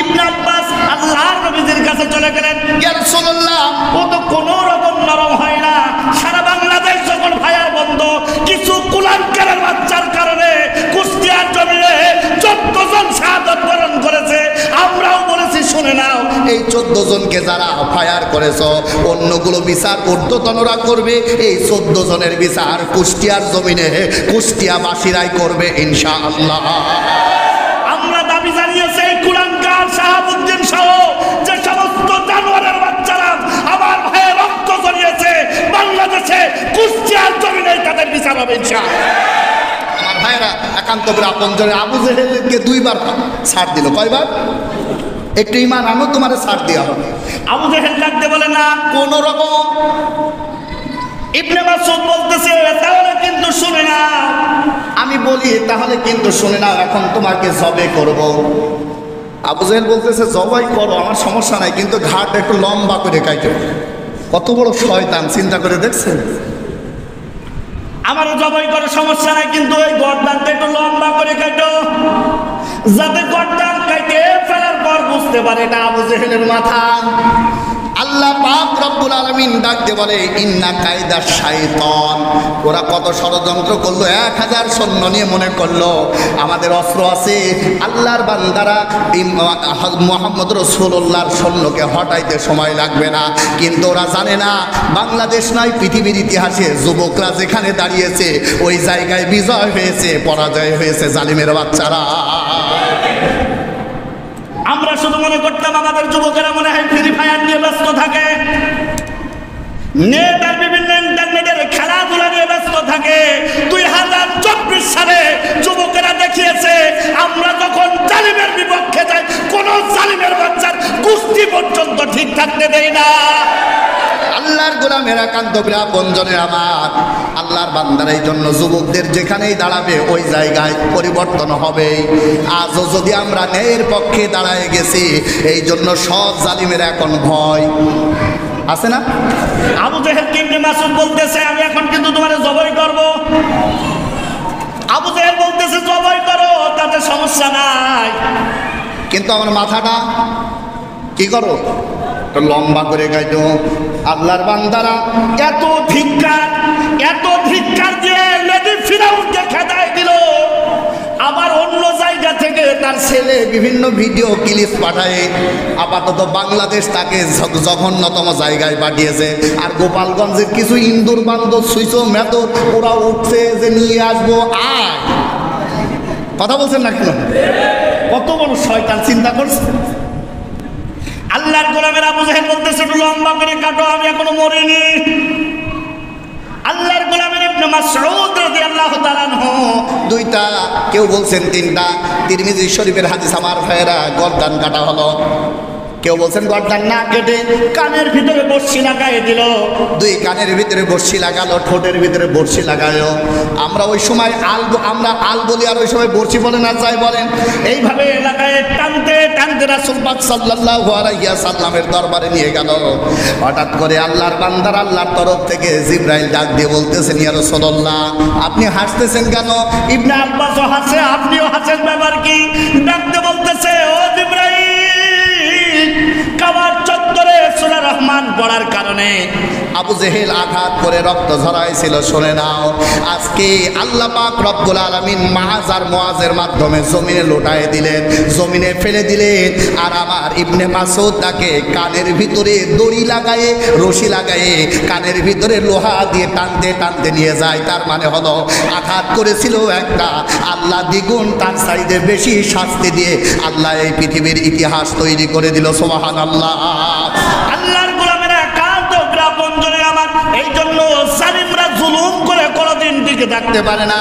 ইবনে আব্বাস আল্লাহর নবীদের কাছে চলে গেলেন, ইয়া রাসূলুল্লাহ, ও তো কোনো রকম নরম হয় না। সারা বাংলাদেশ যখন ফায়ার বন্ধ, কিছু কুলাঙ্কারের বাচ্চার কারণে কুষ্টিয়ার জমিনে 14 জন শাহাদাত বরণ করেছে। আমরাও বলেছি, শুনে নাও, এই 14 জনকে যারা ফায়ার করেছ, অন্যগুলো বিচার ঊর্ধ্বতনরা করবে, এই 14 জনের বিচার কুষ্টিয়ার জমিনে কুষ্টিয়াবাসীরাই করবে ইনশাআল্লাহ। আমরা দাবি জানিয়েছি, এই কুলাঙ্কার শাহাবুদ্দিন সহ যে সমস্ত জানোয়ারের বাচ্চারা আমার ভাইয়ের রক্ত ঝরিয়েছে, বাংলাদেশে কুষ্টিয়ার জমিনে তাদের বিচার হবে ইনশাআল্লাহ। আমার ভাইরা, একান্ত ব্রাহ্মণজনের আবু জেহেলকে 2 বার ছাড় দিল। কয়বার? একটু ঈমান আনো, তোমার ছাড় দেওয়া হবে। আবু জেহেল ডাকতে বলে, না, কোন রকম। ইবনে মাসউদ বলতেছে, তাহলে কিন্তু শুনে না। আমি বলি, তাহলে কিন্তু শুনে না, এখন তোমাকে জবে করব। আবু জেহেল বলতেছে, জবাই করো, আমার সমস্যা নাই, কিন্তু ঘাট একটু লম্বা করে কাটো। কত বড় শয়তান, চিন্তা করে দেখছেন? আমারও জবাই করে সমস্যা নাই, কিন্তু ওই গর্দানটা একটু লম্বা করে কাটো, যাতে গর্দান কাটে ফেলার বাঁচতে পারে, এটা আবু জেহেলের মাথা। আল্লাহ পাক রব্বুল আলামিন ডাক দিয়ে বলে ইন্না কায়দা শাইতান। ওরা কত ষড়যন্ত্র করলো, 1000 সৈন্য নিয়ে মনে করলো আমাদের অস্ত্র আছে, আল্লাহর বান্দারা মুহাম্মদ রাসূলুল্লাহর সৈন্যকে হটাইতে সময় লাগবে না। কিন্তু ওরা জানে না বাংলাদেশ নয় পৃথিবীর ইতিহাসে যুবকরা যেখানে দাঁড়িয়েছে ওই জায়গায় বিজয় হয়েছে, পরাজয় হয়েছে জালিমের বাচ্চারা। আমরা শুধু মনে করতাম আমাদের যুবকেরা মনে হয় ফ্রি ফায়ার নিয়ে ব্যস্ত থাকে, নেট আর বিভিন্ন ইন্টারনেটের খেলাধুলা নিয়ে ব্যস্ত থাকে। 2024 সালে যুবকেরা দেখিয়েছে আমরা যখন জালিমের বিপক্ষে যাই কোন জালিমের বাচ্চার কুস্তি পর্যন্ত ঠিক থাকতে দেই না। আল্লাহর গোলামেরা কান্তবীরা বঞ্জনের আমার আল্লাহর বান্দার এই জন্য যুবকদের যেখানেই দাঁড়াবে ওই জায়গায় পরিবর্তন হবে। আজও যদি আমরা ন্যায়ের পক্ষে দাঁড়ায় গেছি, এই জন্য সব জালিমের এখন ভয় আছে না? আবু জেহেল ইবনে মাসউদ বলতেছে আমি এখন কিন্তু তোমারে জবাই করব। আবু জেহেল বলতেছে জবাই করো, তাতে সমস্যা নাই, কিন্তু আমার মাথাটা কি করো লম্বা করে গাইতো। আল্লাহর বান্দারা এত ধিক্কার দিয়ে লেডি ফিরাউনকে খেদায় দিল। আবার অন্য জায়গা থেকে তার ছেলে বিভিন্ন ভিডিও ক্লিপ পাঠায়। আপাতত বাংলাদেশ তাকে জঘন্যতম জায়গায় পাঠিয়েছে। আর গোপালগঞ্জের কিছু ইন্দুর বান্দর সুইচো মেতো ওরা উঠছে যে নিয়ে আসবো। আয় কথা বলছেন না কেন? কত বড় শয়তান চিন্তা করছে। আল্লাহর গোলামের আবু জেহেল বলতেছে একটু লম্বা করে কাটো, আমি এখনো মরিনি। আল্লাহর গোলামের ইবনে মাসউদ রাদিয়াল্লাহু তাআলা আনহু দুইটা, কেউ বলছেন তিনটা। তিরমিজি শরীফের হাদিস আমার ভাইয়েরা গর্দান কাটা হলো, কেউ বলছেন গর্দান না কেটে কানের ভিতরে বর্শি লাগাই দিল। দুই কানের ভিতরে বর্শি লাগালো, ঠোঁটের ভিতরে বর্শি লাগালো। আমরা ওই সময় আমরা আল বলি, আর ওই সময় বর্শি বলে না চাই বলেন। এইভাবে লাগায় টানতে টানতে রাসূল পাক সাল্লাল্লাহু আলাইহি সাল্লামের দরবারে নিয়ে গেল। হঠাৎ করে আল্লাহর বান্দার আল্লাহর তরফ থেকে জিবরাইল ডাক দিয়ে বলতেছেন ইয়া রাসূলুল্লাহ আপনি হাসতেছেন কেন? ইবনে আব্বাসও হাসে, আপনিও হাসেন, ব্যাপার কি? ডাকতে বলতেছে ও জিবরাইল, কাবার চত্বরে সূরা রহমান পড়ার কারণে আবু জেহেল আঘাত করে রক্ত ঝরাইছিল। শুনে নাও, আজকে আল্লাহ পাক রব্বুল আলামিন মাআজ আর মুআজের মাধ্যমে জমিনে লুটায় দিলেন, জমিনে ফেলে দিলেন। আর আমার ইবনে মাসউদ তাকে কানের ভিতরে দড়ি লাগায়ে, রশি লাগায়ে কানের ভিতরে লোহা দিয়ে টানতে টানতে নিয়ে যায়। তার মানে হলো আঘাত করেছিল একটা, আল্লাহ দ্বিগুণ তার চাইতে বেশি শাস্তি দিয়ে আল্লাহ এই পৃথিবীর ইতিহাস তৈরি করে দিল। সুবহানাল্লাহ। আল্লাহর গোলামেরা কান্তরা বঞ্জনে আমার, এই জন্য জালিমরা জুলুম করে কোনদিন টিকে থাকতে পারে না।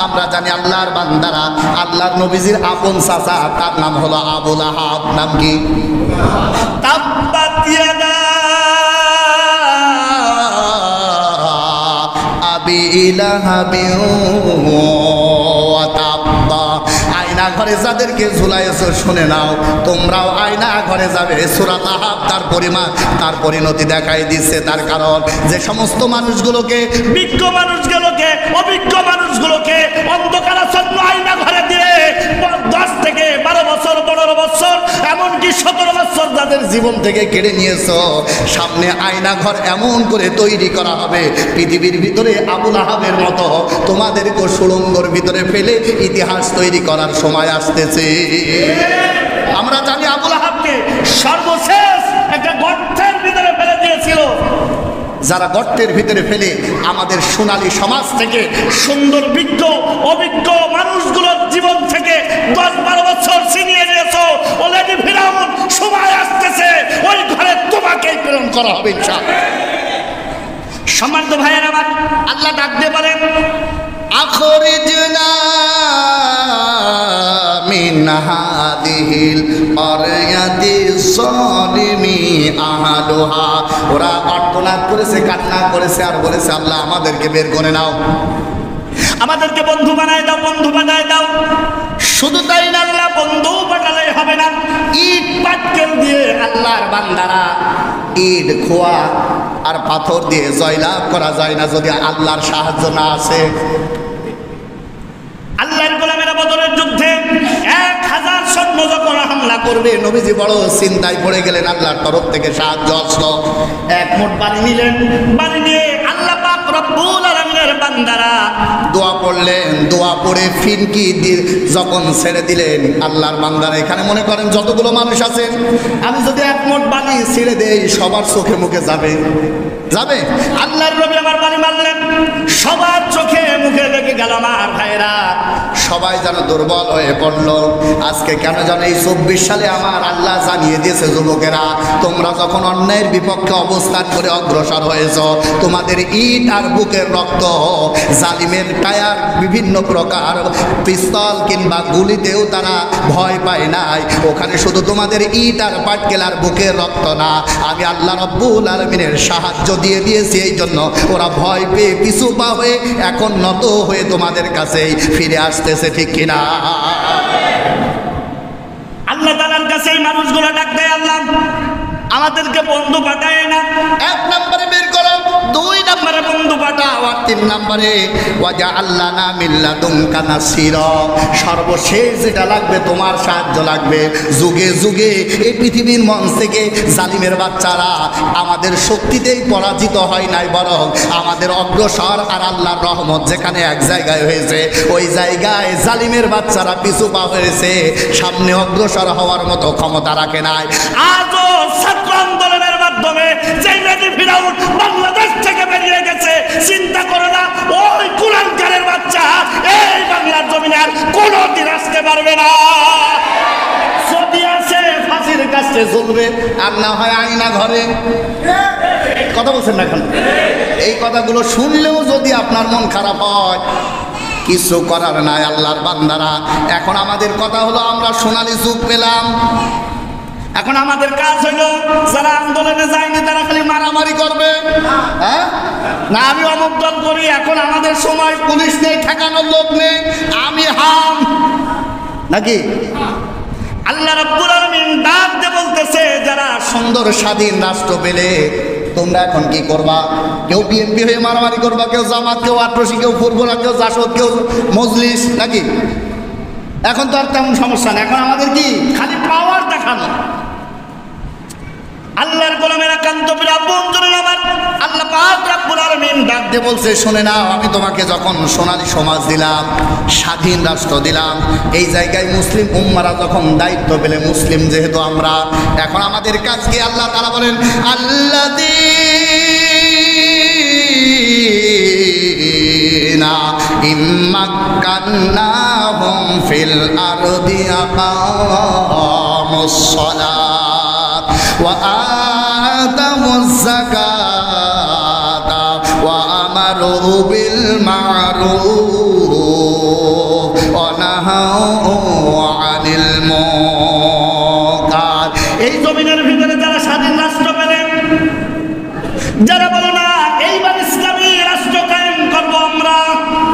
আমরা জানি আল্লাহর বান্দারা আল্লাহর নবীজির আপন চাচা, তার নাম হলো আবু লাহাব। নাম কি? তাব্বাত ইয়াদা আবি লাহাবিন ওয়া তাব্বা। আয়না ঘরে যাদেরকে ঝুলাইছো শুনে নাও, তোমরাও আয়না ঘরে যাবে। সূরা লাহাব তার পরিমাণ, তার পরিণতি দেখাই দিচ্ছে। তার কারণ যে সমস্ত মানুষগুলোকে, বিজ্ঞ মানুষগুলোকে, অভিজ্ঞ মানুষগুলোকে অন্ধকারাচ্ছন্ন আয়না ঘরে দিয়ে 10 থেকে 12 বছর, 15 বছর, এমনকি 17 বছর যাদের জীবন থেকে কেড়ে নিয়েছো, সামনে আয়না ঘর এমন করে তৈরি করা হবে পৃথিবীর ভিতরে আবু লাহাবের মতো তোমাদেরকে সুড়ঙ্গর ভিতরে ফেলে ইতিহাস তৈরি করার সময় আসতেছে। আমরা জানি আবু লাহাবকে সর্বশেষ একটা গর্তের ভিতরে ফেলে দিয়েছিল। যারা গর্তের ভিতরে ফেলে আমাদের সোনালী সমাজ থেকে সুন্দর বিজ্ঞ অভিজ্ঞ মানুষগুলোর জীবন থেকে 10-12 বছর ছিনিয়ে নিয়েছো, অলরেডি ফিরাউন সময় আসতেছে ওই ঘরে তোমাকেই প্রেরণ করা হবে ইনশাআল্লাহ। সম্মানিত ভাইয়েরা আমার, আল্লাহ ডাক দিয়ে বলেন আখরিজনা মিন হাদিহিল ক্বরয়াতি যালিমি আহলুহা। ওরা আর্তনাদ করেছে, কান্না করেছে, আর বলেছে আল্লাহ আমাদেরকে বের করে নাও, আমাদেরকে বন্ধু বানায় দাও, বন্ধু বানায় দাও। শুধু তাই না, আল্লাহ বন্ধু বানালেই হবে না, ইট পাটকেল দিয়ে আল্লাহর বান্দারা ইট খোয়া আর পাথর দিয়ে জয়লাভ করা যায় না যদি আল্লাহর সাহায্য না আসে। আল্লাহর গোলামেরা বদরের যুদ্ধে 1000 সৈন্য যখন হামলা করবে, নবীজি বড় চিন্তায় পড়ে গেলেন। আল্লাহর তরফ থেকে সাহায্য আসলো। এক মোট বাড়ি নিলেন। বাড়ি নিয়ে আল্লাহ পাক রব্বুল আলামিনের বান্দারা দোয়া পড়লেন। দোয়া পড়ে ফিনকি যখন ছেড়ে দিলেন আল্লাহর বান্দারা, এখানে মনে করেন যতগুলো মানুষ আছেন, আমি যদি এক মোট বালি ছেড়ে দেই সবার চোখে মুখে যাবে যাবে। আল্লাহর নবী আমার বাড়ি মারলেন, সবার চোখে মুখে লেগে গেল। আমার ভাইরা সবাই যেন দুর্বল হয়ে পড়লো। আজকে কেন যেন এই 24 সালে আমার আল্লাহ জানিয়ে দিয়েছে, যুবকেরা তোমরা যখন অন্যায়ের বিপক্ষে অবস্থান করে অগ্রসর হয়েছ, তোমাদের ইট আর বুকের রক্ত, জালিমের টায়ার, বিভিন্ন প্রকার পিস্তল কিংবা গুলিতেও তারা ভয় পায় নাই। ওখানে শুধু তোমাদের ইট আর পাটকেল আর বুকের রক্ত না, আমি আল্লাহ রব্বুল আলামিনের সাহায্য দিয়ে দিয়েছি। এই জন্য ওরা ভয় পেয়ে পিছু পা হয়ে এখন নত হয়ে তোমাদের কাছেই ফিরে আসতেছে, ঠিক কিনা? আল্লাহ তাআলার কাছে এই মানুষগুলো ডাক দেয়, আল্লাহ আমাদেরকে বন্ধু পাঠায় না। 1 নম্বরে বের করো, 2 নম্বরে বন্ধু পাঠাও, আর 3 নম্বরে ওয়াজা আল্লাহ না মিল্লাদুনকা নাসিরা। সর্বশেষ যেটা লাগবে, তোমার সাহায্য লাগবে। যুগে যুগে এই পৃথিবীর মঞ্চ থেকে জালিমের বাচ্চারা আমাদের শক্তিতেই পরাজিত হয় নাই, বরং আমাদের অগ্রসর আর আল্লাহর রহমত যেখানে এক জায়গায় হয়েছে, ওই জায়গায় জালিমের বাচ্চারা পিছু পা হয়েছে, সামনে অগ্রসর হওয়ার মতো ক্ষমতা রাখে নাই। আজও ছাত্র আন্দোলনের মাধ্যমে যে নদী ফিরাউন বাংলাদেশ থেকে বেরিয়ে গেছে, চিন্তা করো না ওই কুলাঙ্গারের বাচ্চা এই বাংলার জমিনে আর কোনোদিন আসতে পারবে না। যদি আসে ফাঁসির কাছে ঝুলবে, আর না হয় আয়না ঘরে। কথা বলছেন না এখন? এই কথাগুলো শুনলেও যদি আপনার মন খারাপ হয়, কিছু করার নাই আল্লাহর বান্দারা। এখন আমাদের কথা হলো, আমরা সোনালী যুগ পেলাম। এখন আমাদের কাজ হলো, যারা আন্দোলনে যায়নি তারা খালি মারামারি করবে, হ্যাঁ না আমি অমুক দল করি। এখন আমাদের সময় পুলিশ নেই, ঠেকানোর লোক নেই, আমি হাম নাকি? আল্লাহ রাব্বুল আলামিন ডাক দিয়ে বলতেছে, যারা সুন্দর স্বাধীন রাষ্ট্র পেলে তোমরা এখন কি করবা? কেউ বিএনপি হয়ে মারামারি করবা, কেউ জামাত, কেউ আটরশি, কেউ ফুরফুরা, কেউ জাসদ, কেউ মজলিস, নাকি? এখন তো আর তেমন সমস্যা নেই। এখন আমাদের কি খালি পাওয়ার দেখানো। আল্লাহর গোলামেরা কান্ত প্রিয় বন্ধুরা আমার, আল্লাহ পাক রব্বুল আলামিন ডাক দিয়ে বলছে, শুনে নাও, আমি তোমাকে যখন সোনালী সমাজ দিলাম, স্বাধীন রাষ্ট্র দিলাম, এই জায়গায় মুসলিম উম্মারা যখন দায়িত্ব পেলে, মুসলিম যেহেতু আমরা, এখন আমাদের কাজ কি? আল্লাহ তাআলা বলেন, আল্লাযীনা ইম্মাক্কান্নাহুম ফিল আরদি আকামুস সালাত ওয়া আতামুজ যাকাতা ওয়া আমারু বিল মা'রুফ ওয়া নাহাউ আনিল মুনকার। এই জমিনের ভিতরে যারা স্বাধীন রাষ্ট্র পেলেন, যারা বলো না এইবার ইসলামী রাষ্ট্র কায়েম করবো আমরা,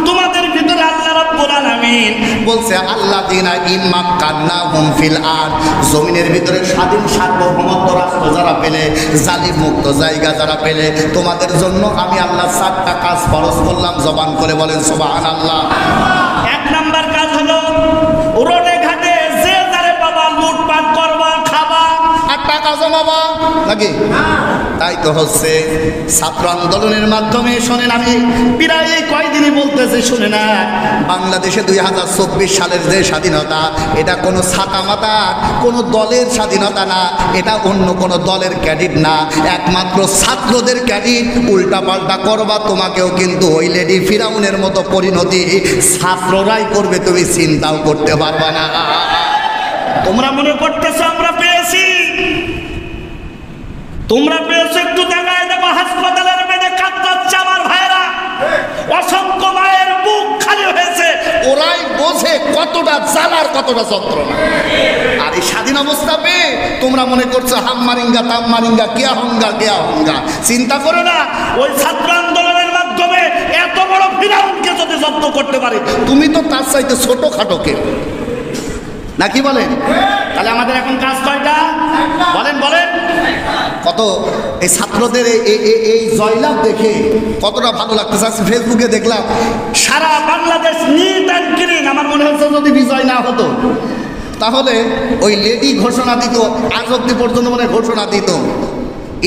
তোমাদের ভিতরে আল্লাহ রাব্বুল আলামিন বলছে, আল্লাযীনা ইম্মাক্কান্নাহুম ফিল আরদ, জমিনের ভিতরে স্বাধীন সার্বভৌমত্ব রাষ্ট্র যারা পেলে, জালিম মুক্ত জায়গা যারা পেলে, তোমাদের জন্য আমি আল্লাহ 4টা কাজ ফরজ করলাম। জবান করে বলেন সুবহানাল্লাহ। 1 নাম্বার কাজ হলো, রোডে ঘাটে যে যারে বাবা লুটপাট করবা, খাবা আর টাকা জমাবা, নাকি? তাই তো হচ্ছে ছাত্র আন্দোলনের মাধ্যমে। শোনেন, আমি প্রায় এই কয়দিনই বলতেছি, শুনে না, বাংলাদেশে 2024 সালের যে স্বাধীনতা, এটা কোনো ছাতা মাতা কোনো দলের স্বাধীনতা না, এটা অন্য কোনো দলের ক্যাডিট না, একমাত্র ছাত্রদের ক্যাডিট। উল্টা পাল্টা করবা, তোমাকেও কিন্তু ওই লেডি ফিরাউনের মতো পরিণতি ছাত্ররাই করবে, তুমি চিন্তাও করতে পারবা না। তোমরা মনে করতেছো আমরা পেয়েছি, তোমরা পেয়েছো, একটু জায়গায় দেখো হাসপাতালের বেডে কাঁদছে আমার ভাইরা, অসংখ্য মায়ের বুক খালি হয়েছে। ওরাই বোঝে কতটা জ্বালার, কতটা যন্ত্রণা। আর এই স্বাধীন অবস্থা পেয়ে তোমরা মনে করছো হাম মারিঙ্গা তাম মারিঙ্গা, কেয়া হঙ্গা কেয়া হঙ্গা। চিন্তা করো না, ওই ছাত্র আন্দোলনের মাধ্যমে এত বড় ফিরাউনকে যদি জব্দ করতে পারে, তুমি তো তার চাইতে ছোট খাটো কেউ, নাকি বলেন? তাহলে আমাদের এখন কাজ কয়টা? বলেন বলেন। কত এই ছাত্রদের এই জয়লাভ দেখে কতটা ভালো লাগতেছে। ফেসবুকে দেখলাম সারা বাংলাদেশ নিট অ্যান্ড ক্লিন, আমার মনে হচ্ছে যদি বিজয় না হতো তাহলে ওই লেডি ঘোষণা দিত, আজ অব্দি পর্যন্ত মনে ঘোষণা দিত,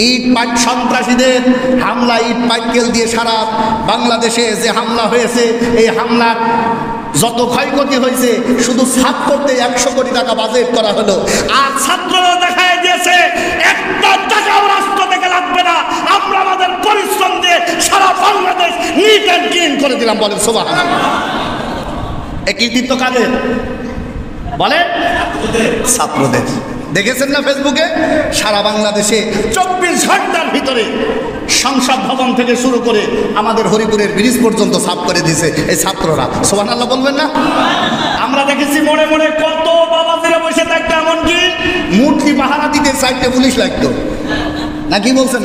ইট পাট সন্ত্রাসীদের হামলা, ইট পাটকেল দিয়ে সারা বাংলাদেশে যে হামলা হয়েছে, এই হামলার যত ক্ষয়ক্ষতি হয়েছে শুধু ছাদ করতে 100 কোটি টাকা বাজেট করা হলো। আর ছাত্ররা দেখায় দিয়েছে একটা টাকাও রাষ্ট্র থেকে লাগবে না, আমরা আমাদের পরিশ্রম দিয়ে সারা বাংলাদেশ নিট অ্যান্ড ক্লিন করে দিলাম। বলেন সুবহানাল্লাহ। এই কৃতিত্ব কাদের? বলেন ছাত্রদের। দেখেছেন না ফেসবুকে সারা বাংলাদেশে 24 ঘন্টার ভিতরে সংসদ ভবন থেকে শুরু করে আমাদের হরিপুরের ব্রিজ পর্যন্ত সাফ করে দিয়েছে এই ছাত্ররা। সুবহানাল্লাহ বলবেন না? আমরা দেখেছি মনে মনে কত বাবাজিরা বসে থাকতো, এমনকি মূর্তি পাহারা দিতে 4টে পুলিশ লাগতো না, কি বলছেন?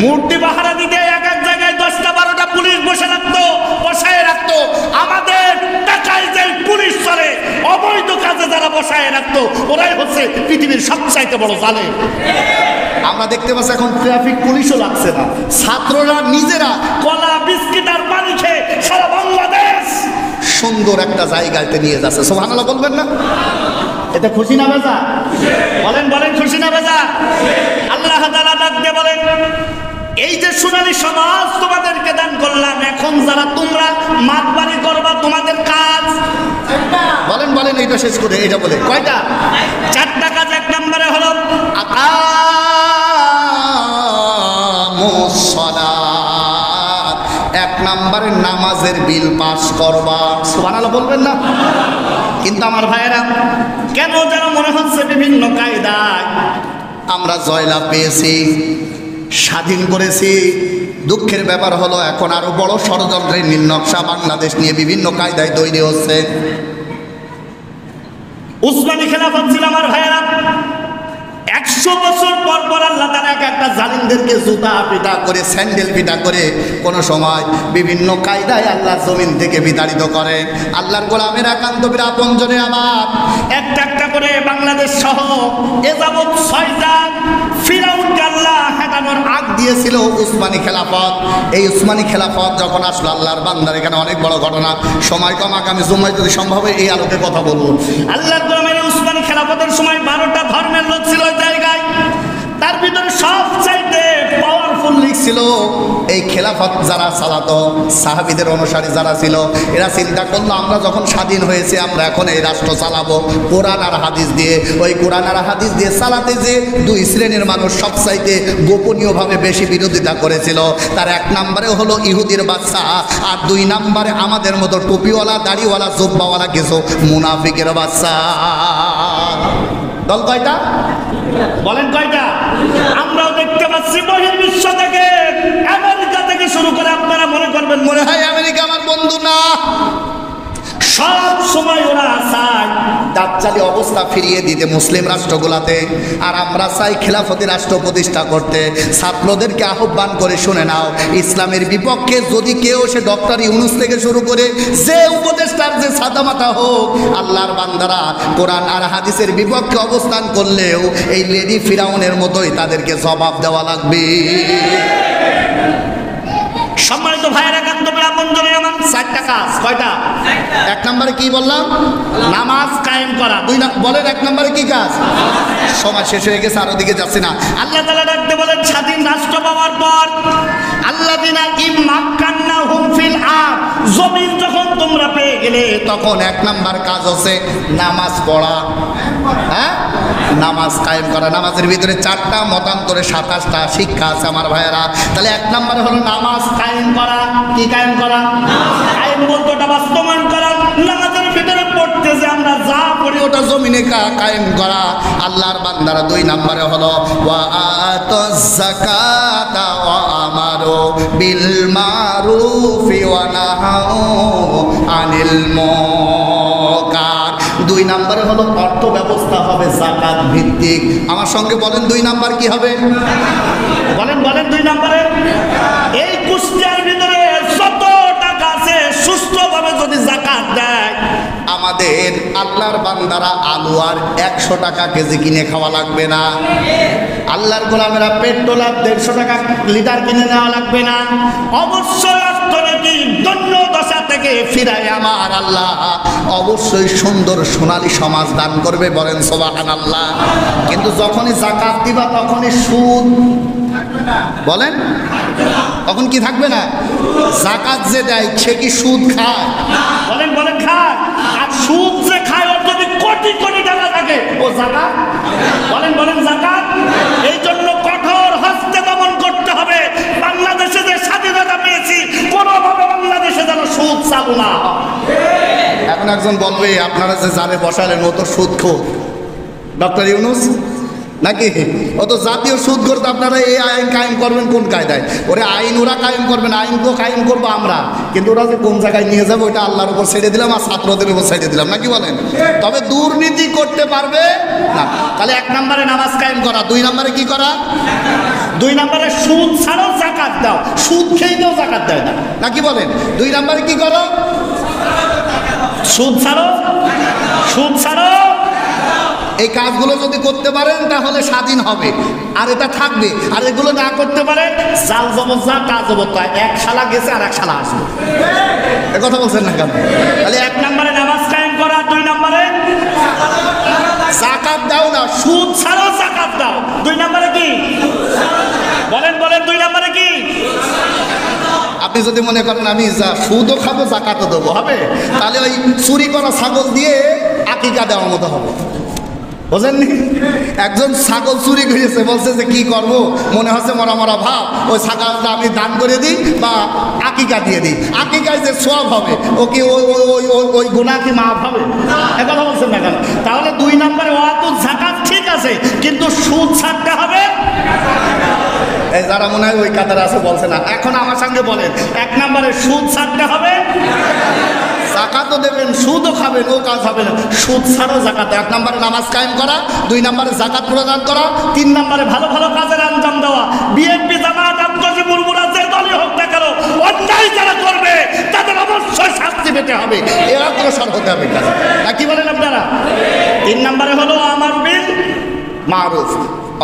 মূর্তি পাহারা দিতে এক এক জায়গায় 10টা 12টা পুলিশ বসে রাখতো, বসায় রাখতো। আমাদের টাকায় যে পুলিশ চলে, অবৈধ কাজে যারা বসায় রাখতো, ওরাই হচ্ছে পৃথিবীর সবচাইতে বড় জালেম। আমরা দেখতে পাচ্ছি এখন ট্রাফিক পুলিশও লাগছে না, ছাত্ররা নিজেরা কলা বিস্কিট আর পানি খেয়ে সারা বাংলাদেশ সুন্দর একটা জায়গাতে নিয়ে যাচ্ছে। সুবহানাল্লাহ বলবেন না? এটা খুশি না বেজা? বলেন বলেন, খুশি না বেজা? আল্লাহ তাআলা ডাক দিয়ে বলেন, এই যে সোনালী সমাজ তোমাদেরকে দান করলাম, এখন যারা তোমরা মাতবাড়ি করবা তোমাদের কাজ। বলেন বলেন, এটা শেষ করে এটা বলে কয়টা? 4টা কাজ। 1 নম্বরে হলো আকামুস সালাত, 1 নম্বরে নামাজের বিল পাস করবা। সুবহানাল্লাহ বলবেন না? কিন্তু আমার ভাইয়েরা, কেন যেন মনে হচ্ছে বিভিন্ন কায়দায় আমরা জয়লাভ পেয়েছি, স্বাধীন করেছি। দুঃখের ব্যাপার হলো এখন আরো বড় ষড়যন্ত্রের নীল নকশা বাংলাদেশ নিয়ে বিভিন্ন কায়দায় তৈরি হচ্ছে। উসমানী খেলাফত ছিল আমার ভাইয়েরা, 100 বছর পর পর আল্লাহ তাআলা একটা জালিমদেরকে জুতা পিটা করে, স্যান্ডেল পিটা করে কোন সময় বিভিন্ন কায়দায় আল্লাহ জমিন থেকে বিতাড়িত করে। আল্লাহর গোলামের একান্ত আপনজনে আমার একটা একটা করে বাংলাদেশ সহ এ যাবৎ 6টা ফিরাউনকে আল্লাহ হেটানোর আগ দিয়েছিল উসমানী খেলাফত। এই উসমানী খেলাফত যখন আসলো, আল্লাহর বান্দার এখানে অনেক বড় ঘটনা, সময় কম, আগামী জুমায় যদি সম্ভব হয় এই আলোকে কথা বলবো। আল্লাহর গোলামের উসমানী খেলাফতের সময় 12টা ধর্মের লোক ছিল ওই জায়গায়। তার ভিতরে সবচাইতে পাওয়ারফুল লিগ ছিল এই খেলাফত যারা চালাতো, সাহাবীদের অনুসারী যারা ছিল, এরা চিন্তা করলো আমরা যখন স্বাধীন হয়েছে আমরা এখন এই রাষ্ট্র চালাবো কোরআন আর হাদিস দিয়ে। ওই কোরআন আর হাদিস দিয়ে চালাতে যে 2 শ্রেণীর মানুষ সবচাইতে গোপনীয়ভাবে বেশি বিরোধিতা করেছিল। তার 1 নম্বরে হলো ইহুদির বাচ্চা, আর 2 নম্বরে আমাদের মতো টুপিওয়ালা, দাড়িওয়ালা, জুব্বাওয়ালা কিছু মুনাফিকের বাচ্চা। দল কয়টা? বলেন কয়টা? আমরাও দেখতে পাচ্ছি বহির্বিশ্ব থেকে, আমেরিকা থেকে শুরু করে, আপনারা মনে করবেন মনে হয় আমেরিকা আমার বন্ধু না, সব সময় ওরা চায় দাজ্জালি অবস্থা ফিরিয়ে দিতে মুসলিম রাষ্ট্রগুলাতে, আর আমরা চাই খেলাফতি রাষ্ট্র প্রতিষ্ঠা করতে। ছাত্রদেরকে আহ্বান করে শুনে নাও, ইসলামের বিপক্ষে যদি কেউ, সে ডক্টর ইউনূস থেকে শুরু করে যে উপদেষ্টার যে সাদামাতা হোক, আল্লাহর বান্দারা কোরআন আর হাদিসের বিপক্ষে অবস্থান করলেও এই লেডি ফিরাউনের মতোই তাদেরকে জবাব দেওয়া লাগবে। সম্মানিত ভাইয়েরা, একান্ত আপনজনে আমার 4টা কাজ। কয়টা? 1 নম্বরে কি বললাম? নামাজ কায়েম করা। 2 বলেন 1 নম্বরে কি কাজ? সময় শেষ হয়ে গেছে, আর ওদিকে যাচ্ছে না। আল্লাহ তাআলা ডাকতে বলেন, স্বাধীন রাষ্ট্র পাওয়ার পর আল্লাযিনা ইম্মাক্কান্নাহুম ফিল আরদ, জমিন যখন তোমরা পেয়ে গেলে তখন 1 নাম্বার কাজ হচ্ছে নামাজ পড়া, হ্যাঁ, নামাজ কায়েম করা। নামাজের ভিতরে 4টা মতান্তরে 27টা শিক্ষা আছে আমার ভাইয়েরা। তাহলে 1 নম্বরে হলো নামাজ কায়েম করা। কি কায়েম করা? কায়েম বলতে ওটা বাস্তবায়ন করা। নামাজের ভিতরে পড়তে যে আমরা যা পড়ি ওটা জমিনে কায়েম করা। আল্লাহর বান্দারা 2 নম্বরে হলো ওয়া আতাজ যাকাতা ওয়া আমারু বিল মারুফি ওয়া নাহাউ আনিল মুনকার। 2 নম্বরে হলো অর্থ ব্যবস্থা হবে যাকাত ভিত্তিক। আমার সঙ্গে বলেন 2 নাম্বার কি হবে? বলেন বলেন 2 নম্বরে। এই কুষ্টিয়ার ভিতরে যত টাকা আছে সুস্থভাবে যদি যাকাত দেয়, আমাদের আল্লাহর বান্দারা আলু আর 100 টাকা কেজি কিনে খাওয়া লাগবে না। আল্লাহর গোলামেরা পেট্রোল আর 150 টাকা লিটার কিনে নেওয়া লাগবে না। অবশ্যই অর্থনৈতিক দৈন্য দশা থেকে থেকে ফিরায় আমার আল্লাহ অবশ্যই সুন্দর সোনালী সমাজ দান করবে, বলেন সুবহানাল্লাহ। কিন্তু যখনই যাকাত দিবা তখনই সুদ, বলেন তখন কি থাকবে না? যাকাত যে দেয় সে কি সুদ খায়? বলেন বলেন খায়। আর সুদ যে খায় ওর যদি কোটি কোটি টাকা থাকে ও যাকাত, বলেন বলেন যাকাত। এই জন্য কঠোর হস্তে দমন করতে হবে। বাংলাদেশে যে স্বাধীনতা পেয়েছি কোনোভাবে বাংলাদেশে যেন সুদ চালু না হয়। এখন একজন বলবে আপনারা যে জানে বসালেন ও তো সুদখোর, ডক্টর ইউনূস নাকি? ও তো জাতীয় সুদ করতে, আপনারা এই আইন কায়েম করবেন কোন কায়দায়? ওরে আইন ওরা কায়েম করবেন, আইন তো কায়েম করবো আমরা, কিন্তু ওরা যে কোন জায়গায় নিয়ে যাবে ওইটা আল্লাহর উপর ছেড়ে দিলাম আর ছাত্রদের উপর ছেড়ে দিলাম, নাকি বলেন? তবে দুর্নীতি করতে পারবে না। তাহলে 1 নম্বরে নামাজ কায়েম করা, 2 নম্বরে কি করা? 2 নম্বরে সুদ ছাড়াও যাকাত দাও, সুদ খেয়েও যাকাত দেয় না, নাকি বলেন? 2 নম্বরে কি করো? সুদ ছাড়ো, সুদ ছাড়ো। এই কাজগুলো যদি করতে পারেন তাহলে স্বাধীন হবে, আর এটা থাকবে। আর এগুলো না করতে পারে জাল জবরদা তা জবরদা, এক শালা গেছে আর এক শালা আসবে। এ কথা বলছেন না কেন? তাহলে 1 নম্বরে নামাজ কায়েম করা, 2 নম্বরে যাকাত দাও না, সুদ ছাড়াও যাকাত দাও। 2 নম্বরে কি? বলেন বলেন 2 নম্বরে কি? আপনি যদি মনে করেন আমি সুদও খাবো যাকাতও দেবো, হবে? তাহলে ওই চুরি করা ছাগল দিয়ে আকিকা দেওয়ার মতো হবে, বুঝেননি? একজন ছাগল চুরি করেছে, বলছে যে কি করব, মনে হচ্ছে মরা মরা ভাব, ওই ছাগলটা আমি দান করে দিই বা আকিকা দিয়ে দিই, আকিকায় যে সওয়াব হবে ও কি ওই গুনাহ কি মাফ হবে? কথা বলছেন না কেন? তাহলে 2 নম্বরে ওয়াতুল যাকাত ঠিক আছে, কিন্তু সুদ ছাড়তে হবে। এই যারা মনে হয় ওই কাতারে আছে বলছে না, এখন আমার সঙ্গে বলেন, 1 নম্বরে সুদ ছাড়তে হবে, যাকাতও দেবেন, সুদও খাবেন, ও কাজ হবে না। সুদ ছাড়াও যাকাত। 1 নম্বরে নামাজ কায়েম করা, 2 নম্বরে যাকাত প্রদান করা, 3 নম্বরে ভালো ভালো কাজের আঞ্জাম দেওয়া। বিএনপি জামাত আব্বাসী মুরমুরা যে দলই হোক না কেন, অন্যায় যারা করবে তাদের অবশ্যই শাস্তি পেতে হবে, এর অগ্রসর হতে হবে কাজ, কি বলেন আপনারা? 3 নম্বরে হলো আমার বিল মারুফ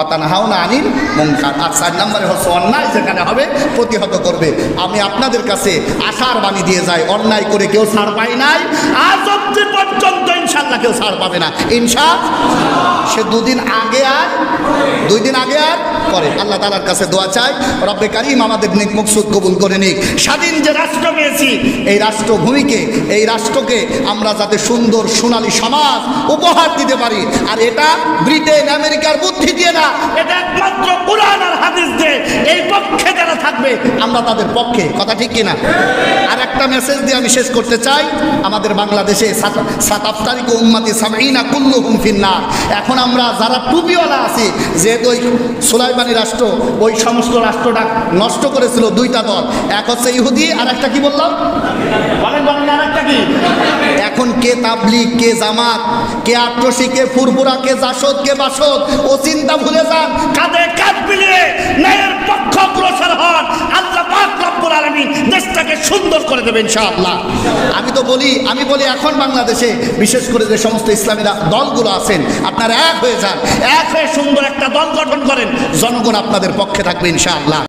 অতানহাউনা আনিল মুনকার, আর 4 নম্বরে হচ্ছে অন্যায় যেখানে হবে প্রতিহত করবে। আমি আপনাদের কাছে আশার বাণী দিয়ে যাই, অন্যায় করে কেউ ছাড় পায় নাই, আজ অবধি পর্যন্ত ইনশাআল্লাহ কেউ ছাড় পাবে না। সে 2 দিন আগে আর 2 দিন আগে আর পরে। আল্লাহ তাআলার কাছে দোয়া চাই, রব্বে কারীম আমাদের নেক মকসুদ কবুল করে নিক। স্বাধীন যে রাষ্ট্র পেয়েছি, এই রাষ্ট্রভূমিকে, এই রাষ্ট্রকে আমরা যাতে সুন্দর সোনালী সমাজ উপহার দিতে পারি, আর এটা ব্রিটেন আমেরিকার বুদ্ধি দিয়ে না, এটা একমাত্র কুরআন আর হাদিস দিয়ে এই পক্ষে যারা থাকবে আমরা তাদের পক্ষে, কথা ঠিক কিনা? আর একটা মেসেজ দিয়ে আমি শেষ করতে চাই, আমাদের বাংলাদেশে সাতাফতারিক উম্মতি সামঈনা কুল্লুহুম ফিন্নার। এখন আমরা যারা টুপিওয়ালা আছি, যেহেতু ওই সুলাইমানি রাষ্ট্র ওই সমস্ত রাষ্ট্রটা নষ্ট করেছিল 2টা দল, এক হচ্ছে ইহুদি আর একটা কি বললাম, বলেন বলেন আর একটা কি? এখন কে তাবলিগ, কে জামাত, কে আট্রসি, কে ফুরফুরা, কে জাসদ, কে বাসদ, ও চিন্তা ভুলে যান, কাঁধে কাঁধ মিলিয়ে ন্যায়ের পক্ষ অগ্রসর হন। আল্লাহ পাক রব্বুল আলামিন দেশটাকে সুন্দর করে দেবেন ইনশাআল্লাহ। আমি বলি এখন বাংলাদেশে বিশেষ করে যে সমস্ত ইসলামী দলগুলো আছেন, আপনারা এক হয়ে যান, এক হয়ে সুন্দর একটা দল গঠন করেন, জনগণ আপনাদের পক্ষে থাকবে ইনশাআল্লাহ।